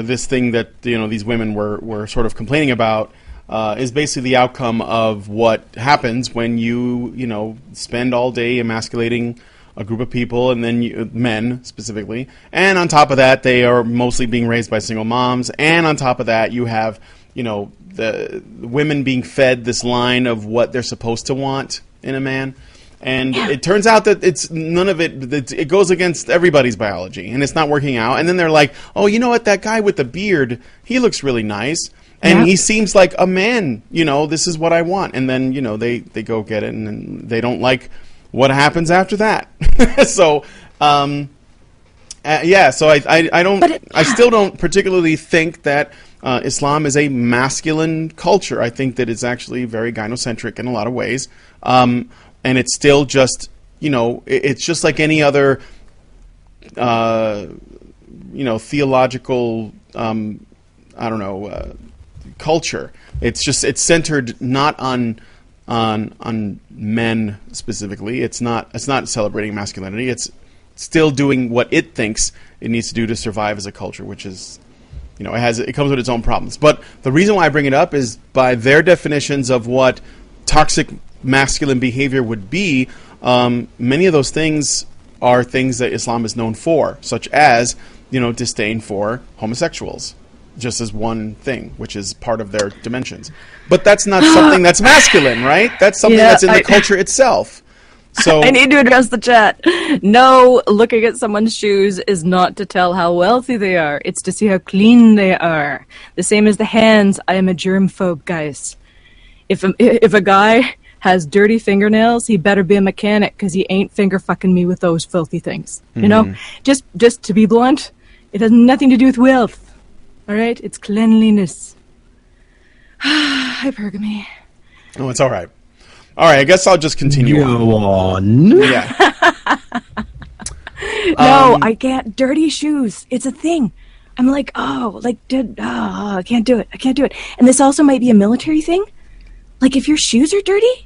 this thing that, you know, these women were sort of complaining about. Is basically the outcome of what happens when you know, spend all day emasculating a group of people, and then men specifically, and on top of that, they are mostly being raised by single moms, and on top of that, you have, you know, the women being fed this line of what they're supposed to want in a man, and it turns out that it's none of it goes against everybody's biology, and it's not working out, and then they're like, oh, you know what, that guy with the beard, he looks really nice. And he seems like a man, you know, this is what I want. And then, you know, they go get it, and then they don't like what happens after that. So, so I still don't particularly think that Islam is a masculine culture. I think that it's actually very gynocentric in a lot of ways. And it's still just, you know, it's just like any other, you know, theological, culture. It's centered not on men specifically. It's not celebrating masculinity. It's still doing what it thinks it needs to do to survive as a culture, which is, you know, it comes with its own problems. But the reason why I bring it up is by their definitions of what toxic masculine behavior would be. Many of those things are things that Islam is known for, such as, you know, disdain for homosexuals. Just as one thing, which is part of their dimensions. But that's not something that's masculine, right? That's something that's in the culture itself. So I need to address the chat. No, looking at someone's shoes is not to tell how wealthy they are. It's to see how clean they are. The same as the hands. I am a germphobe, guys. If a guy has dirty fingernails, he better be a mechanic, because he ain't finger fucking me with those filthy things. Mm-hmm. You know? Just to be blunt, it has nothing to do with wealth. All right, it's cleanliness. Hypergamy. Oh, it's all right. All right, I guess I'll just continue on. Yeah. No, I can't. Dirty shoes. It's a thing. I'm like, I can't do it. I can't do it. And this also might be a military thing. Like, if your shoes are dirty,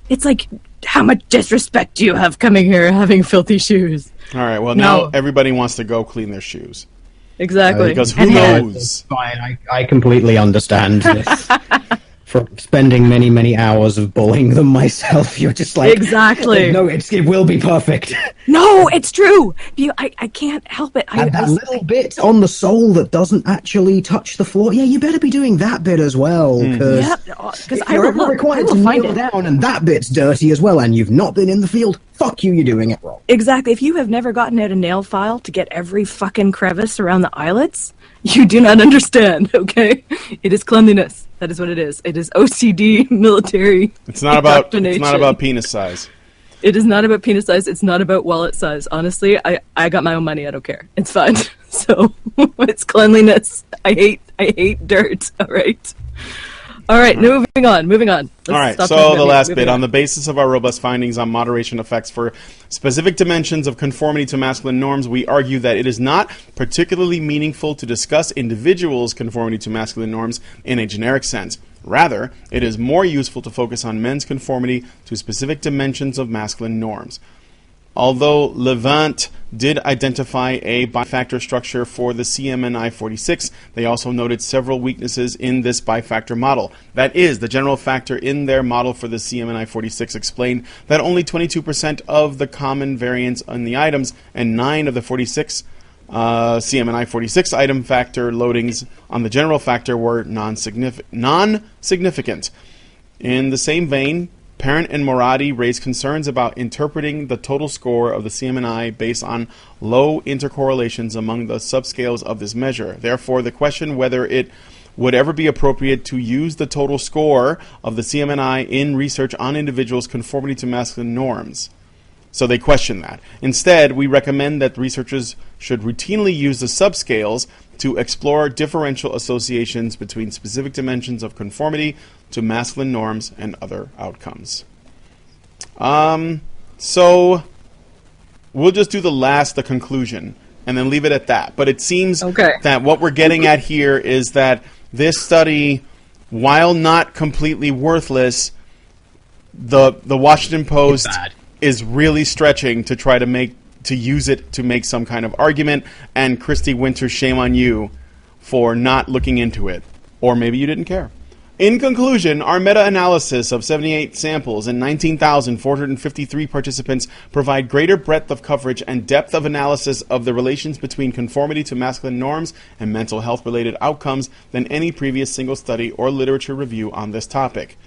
it's like, how much disrespect do you have coming here having filthy shoes? All right, well, now everybody wants to go clean their shoes. Exactly. Because who knows? Fine, I completely understand this. For spending many, many hours of bullying them myself, you're just like... Exactly. No, it will be perfect. No, it's true. I can't help it. And that little bit on the sole that doesn't actually touch the floor, yeah, you better be doing that bit as well, because I will required to kneel down and that bit's dirty as well, and you've not been in the field, fuck you, you're doing it wrong. Exactly. If you have never gotten out a nail file to get every fucking crevice around the eyelids, you do not understand, okay? It is cleanliness. That is what it is. It is OCD military. It's not about penis size. It is not about penis size. It's not about wallet size. Honestly, I got my own money. I don't care. It's fine. So it's cleanliness. I hate dirt. All right. All right, moving on. All right, so the last bit. On the basis of our robust findings on moderation effects for specific dimensions of conformity to masculine norms, we argue that it is not particularly meaningful to discuss individuals' conformity to masculine norms in a generic sense. Rather, it is more useful to focus on men's conformity to specific dimensions of masculine norms. Although Levant did identify a bifactor structure for the CMNI-46, they also noted several weaknesses in this bifactor model. That is, the general factor in their model for the CMNI-46 explained that only 22% of the common variants in the items and 9 of the 46 CMNI-46 item factor loadings on the general factor were non-significant. In the same vein, Parent and Moradi raised concerns about interpreting the total score of the CMNI based on low intercorrelations among the subscales of this measure. Therefore, the question whether it would ever be appropriate to use the total score of the CMNI in research on individuals' conformity to masculine norms. So they question that. Instead, we recommend that researchers should routinely use the subscales to explore differential associations between specific dimensions of conformity to masculine norms and other outcomes. So we'll just do the conclusion, and then leave it at that. But it seems that what we're getting at here is that this study, while not completely worthless, the Washington Post is really stretching to try to use it to make some kind of argument. And Christy Winter, shame on you for not looking into it, or maybe you didn't care. In conclusion, our meta-analysis of 78 samples and 19,453 participants provide greater breadth of coverage and depth of analysis of the relations between conformity to masculine norms and mental health-related outcomes than any previous single study or literature review on this topic.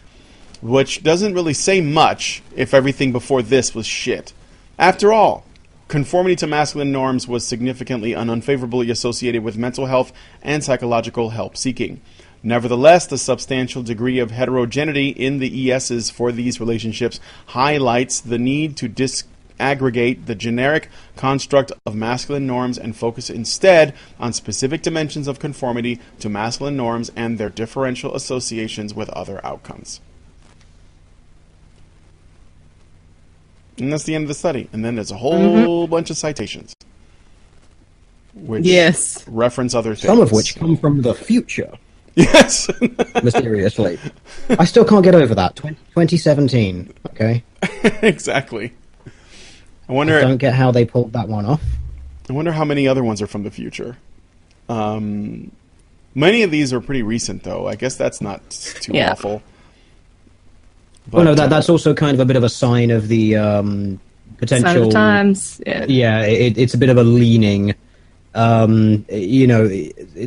Which doesn't really say much if everything before this was shit. After all, conformity to masculine norms was significantly and unfavorably associated with mental health and psychological help seeking. Nevertheless, the substantial degree of heterogeneity in the ESs for these relationships highlights the need to disaggregate the generic construct of masculine norms and focus instead on specific dimensions of conformity to masculine norms and their differential associations with other outcomes. And that's the end of the study. And then there's a whole bunch of citations, which reference other things. Some of which come from the future. Yes. Mysteriously. I still can't get over that. 2017, okay? Exactly. I don't get how they pulled that one off. I wonder how many other ones are from the future. Many of these are pretty recent, though. I guess that's not too awful. But, no, that's also kind of a bit of a sign of the potential... Sign of the times. Yeah, it's a bit of a leaning... in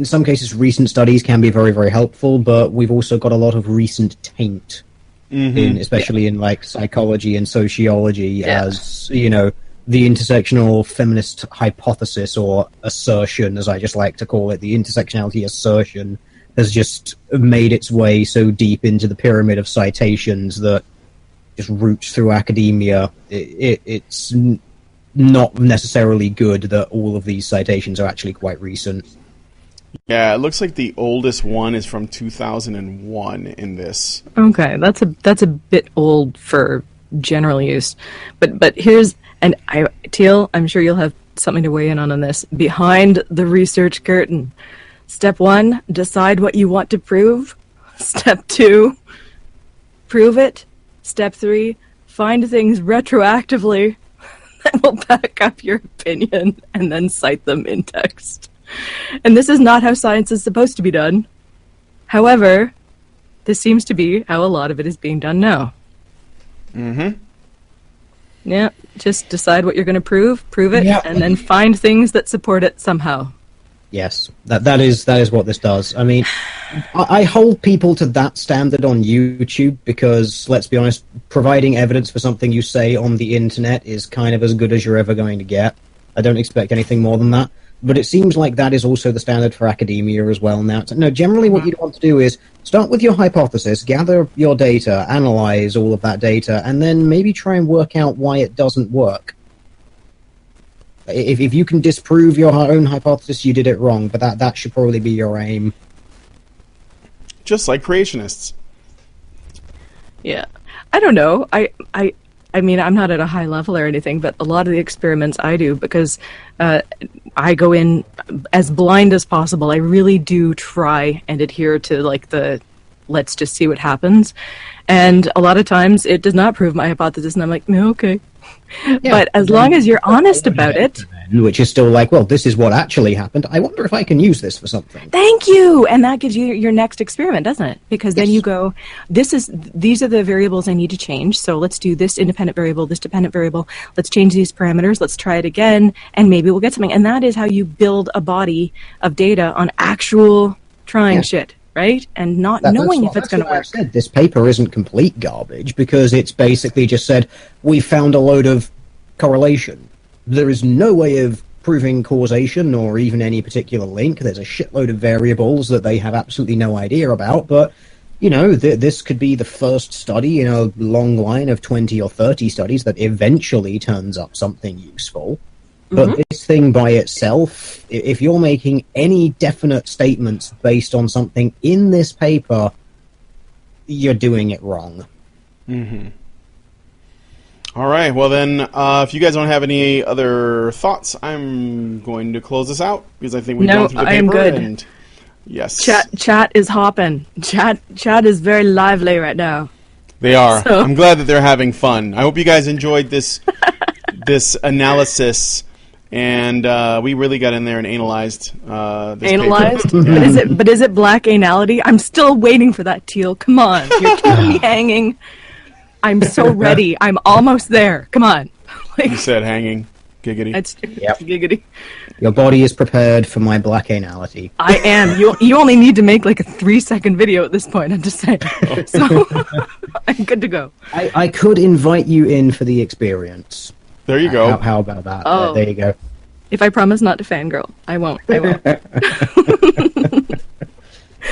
some cases, recent studies can be very, very helpful, but we've also got a lot of recent taint, especially in like psychology and sociology, as the intersectional feminist hypothesis or assertion, as I just like to call it, the intersectionality assertion has just made its way so deep into the pyramid of citations that just roots through academia. It's not necessarily good that all of these citations are actually quite recent. Yeah, it looks like the oldest one is from 2001 in this. Okay, that's a bit old for general use. But here's, Teal, I'm sure you'll have something to weigh in on this. Behind the research curtain. Step 1, decide what you want to prove. Step 2, prove it. Step 3, find things retroactively that will back up your opinion and then cite them in text. And this is not how science is supposed to be done. However, this seems to be how a lot of it is being done now. Yeah, just decide what you're going to prove it, and then find things that support it somehow. Yes, that is what this does. I mean, I hold people to that standard on YouTube because, let's be honest, providing evidence for something you say on the internet is kind of as good as you're ever going to get. I don't expect anything more than that. But it seems like that is also the standard for academia as well now. No, generally what you'd want to do is start with your hypothesis, gather your data, analyze all of that data, and then maybe try and work out why it doesn't work. If you can disprove your own hypothesis, you did it wrong, but that should probably be your aim. Just like creationists. Yeah. I don't know. I mean, I'm not at a high level or anything, but a lot of the experiments I do, because I go in as blind as possible, I really do try and adhere to, like, the let's just see what happens. And a lot of times it does not prove my hypothesis, and I'm like, no, okay. Yeah, but as long as you're honest about it, which is still like, well, this is what actually happened. I wonder if I can use this for something. Thank you, and that gives you your next experiment, doesn't it? Because then you go, these are the variables I need to change. So let's do this independent variable, this dependent variable. Let's change these parameters. Let's try it again, and maybe we'll get something. And that is how you build a body of data on actual trying shit. Right? And not knowing if it's going to work. Said this paper isn't complete garbage because it's basically just said, we found a load of correlation. There is no way of proving causation or even any particular link. There's a shitload of variables that they have absolutely no idea about, but, you know, this could be the first study in a long line of 20 or 30 studies that eventually turns up something useful. But this thing by itself, if you're making any definite statements based on something in this paper, you're doing it wrong. Mm-hmm. All right. Well, then, if you guys don't have any other thoughts, I'm going to close this out because I think we've gone through the paper. I'm good. And yes, chat is hopping. Chat is very lively right now. They are. So. I'm glad that they're having fun. I hope you guys enjoyed this this analysis, and we really got in there and analyzed this Analyzed? paper. But is it black anality? I'm still waiting for that, Teal. Come on. You're keeping me hanging. I'm so ready. I'm almost there. Come on. You said hanging. Giggity. It's Yep. giggity. Your body is prepared for my black anality. I am. You only need to make like a 3-second video at this point. I'm just saying. So I'm good to go. I could invite you in for the experience. There you go. How about that? Oh. There you go. If I promise not to fangirl, I won't. I won't.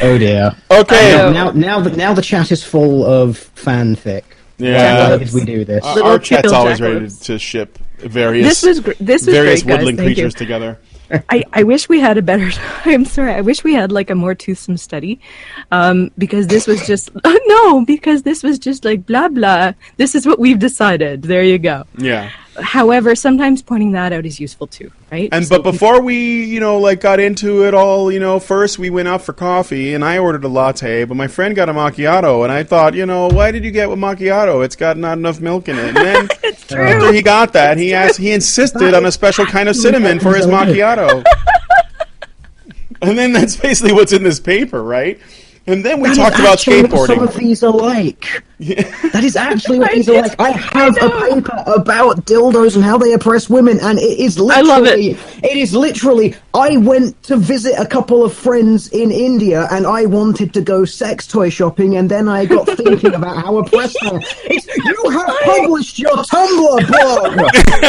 Oh dear. Okay. Now the chat is full of fanfic. Yeah. Why did we do this? Our chat's Little always ready jackalopes. to ship various This was various great, guys. woodland Thank creatures you. together. I wish we had a better. I'm sorry. I wish we had like a more toothsome study, because this was just because this was just like blah blah. This is what we've decided. There you go. Yeah. However, sometimes pointing that out is useful too, right? And So but before we, got into it all, first we went out for coffee and I ordered a latte, but my friend got a macchiato, and I thought, why did you get a macchiato? It's got not enough milk in it. And then it's true. after he got that, he insisted on a special kind of cinnamon for his macchiato. And then that's basically what's in this paper, right? And then we talked about skateboarding. Some of these are like. Yeah. That is actually what these are like. I have a paper about dildos and how they oppress women, and it is literally. I love it. It is literally. I went to visit a couple of friends in India, and I wanted to go sex toy shopping, and then I got thinking about how oppressed they are. You have published your Tumblr blog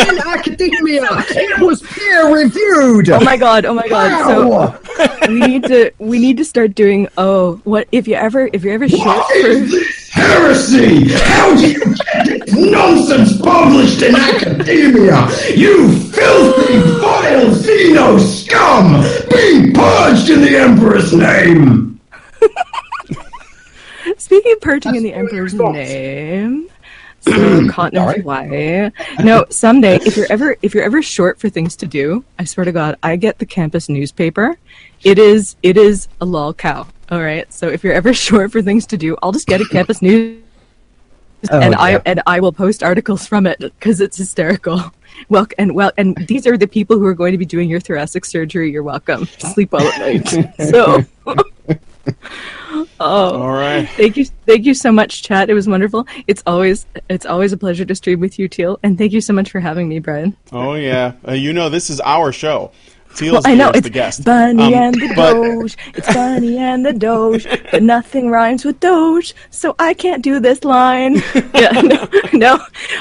in academia. It was peer reviewed. Oh my god! Wow. So we need to start doing. Oh, what if you're ever short for? Heresy! How do you get this nonsense published in academia? You filthy, vile Xeno scum! Be purged in the Emperor's name! Speaking of purging in the Emperor's name, so continent why? No, someday if you're ever short for things to do, I swear to God, I get the campus newspaper. It is a lol cow. All right, so if you're ever short for things to do, I'll just get a campus news, and I will post articles from it because it's hysterical. And these are the people who are going to be doing your thoracic surgery. You're welcome. Sleep well at night. So, All right. Thank you so much, chat. It was wonderful. It's always a pleasure to stream with you, Teal, and thank you so much for having me, Brian. Oh yeah, this is our show. Teal's I know here as it's the guest. Bunny and the Doge. It's Bunny and the Doge, but nothing rhymes with Doge, so I can't do this line. Yeah, no.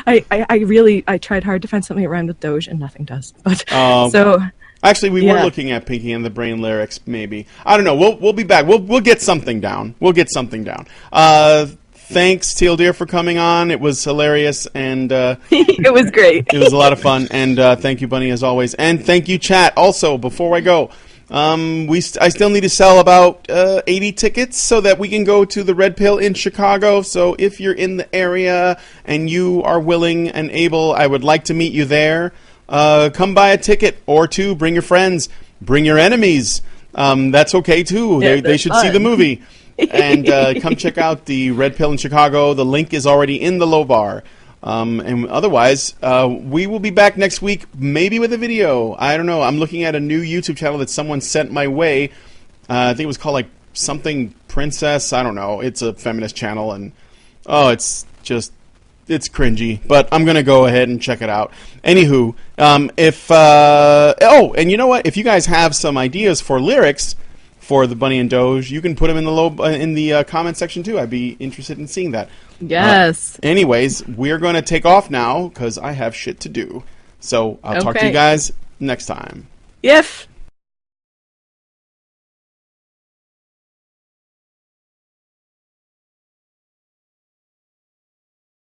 I tried hard to find something that rhymed with Doge, and nothing does. But so. Actually, we were looking at Pinky and the Brain lyrics, maybe. I don't know. We'll be back. We'll get something down. Thanks, Teal Deer, for coming on. It was hilarious, and it was great. It was a lot of fun, and thank you, Bunny, as always. And thank you, chat. Also, before I go, I still need to sell about 80 tickets so that we can go to the Red Pill in Chicago. So if you're in the area and you are willing and able, I would like to meet you there. Come buy a ticket or two. Bring your friends. Bring your enemies. That's okay, too. Yeah, they should see the movie. And come check out the Red Pill in Chicago. The link is already in the low bar. And otherwise, we will be back next week, maybe with a video. I don't know. I'm looking at a new YouTube channel that someone sent my way. I think it was called like something Princess. I don't know. It's a feminist channel, and it's cringy. But I'm gonna go ahead and check it out. Anywho, and you know what? If you guys have some ideas for lyrics for the Bunny and Doge, you can put them in the comment section too. I'd be interested in seeing that. Yes. Anyways, we're going to take off now because I have shit to do. So I'll talk to you guys next time. If.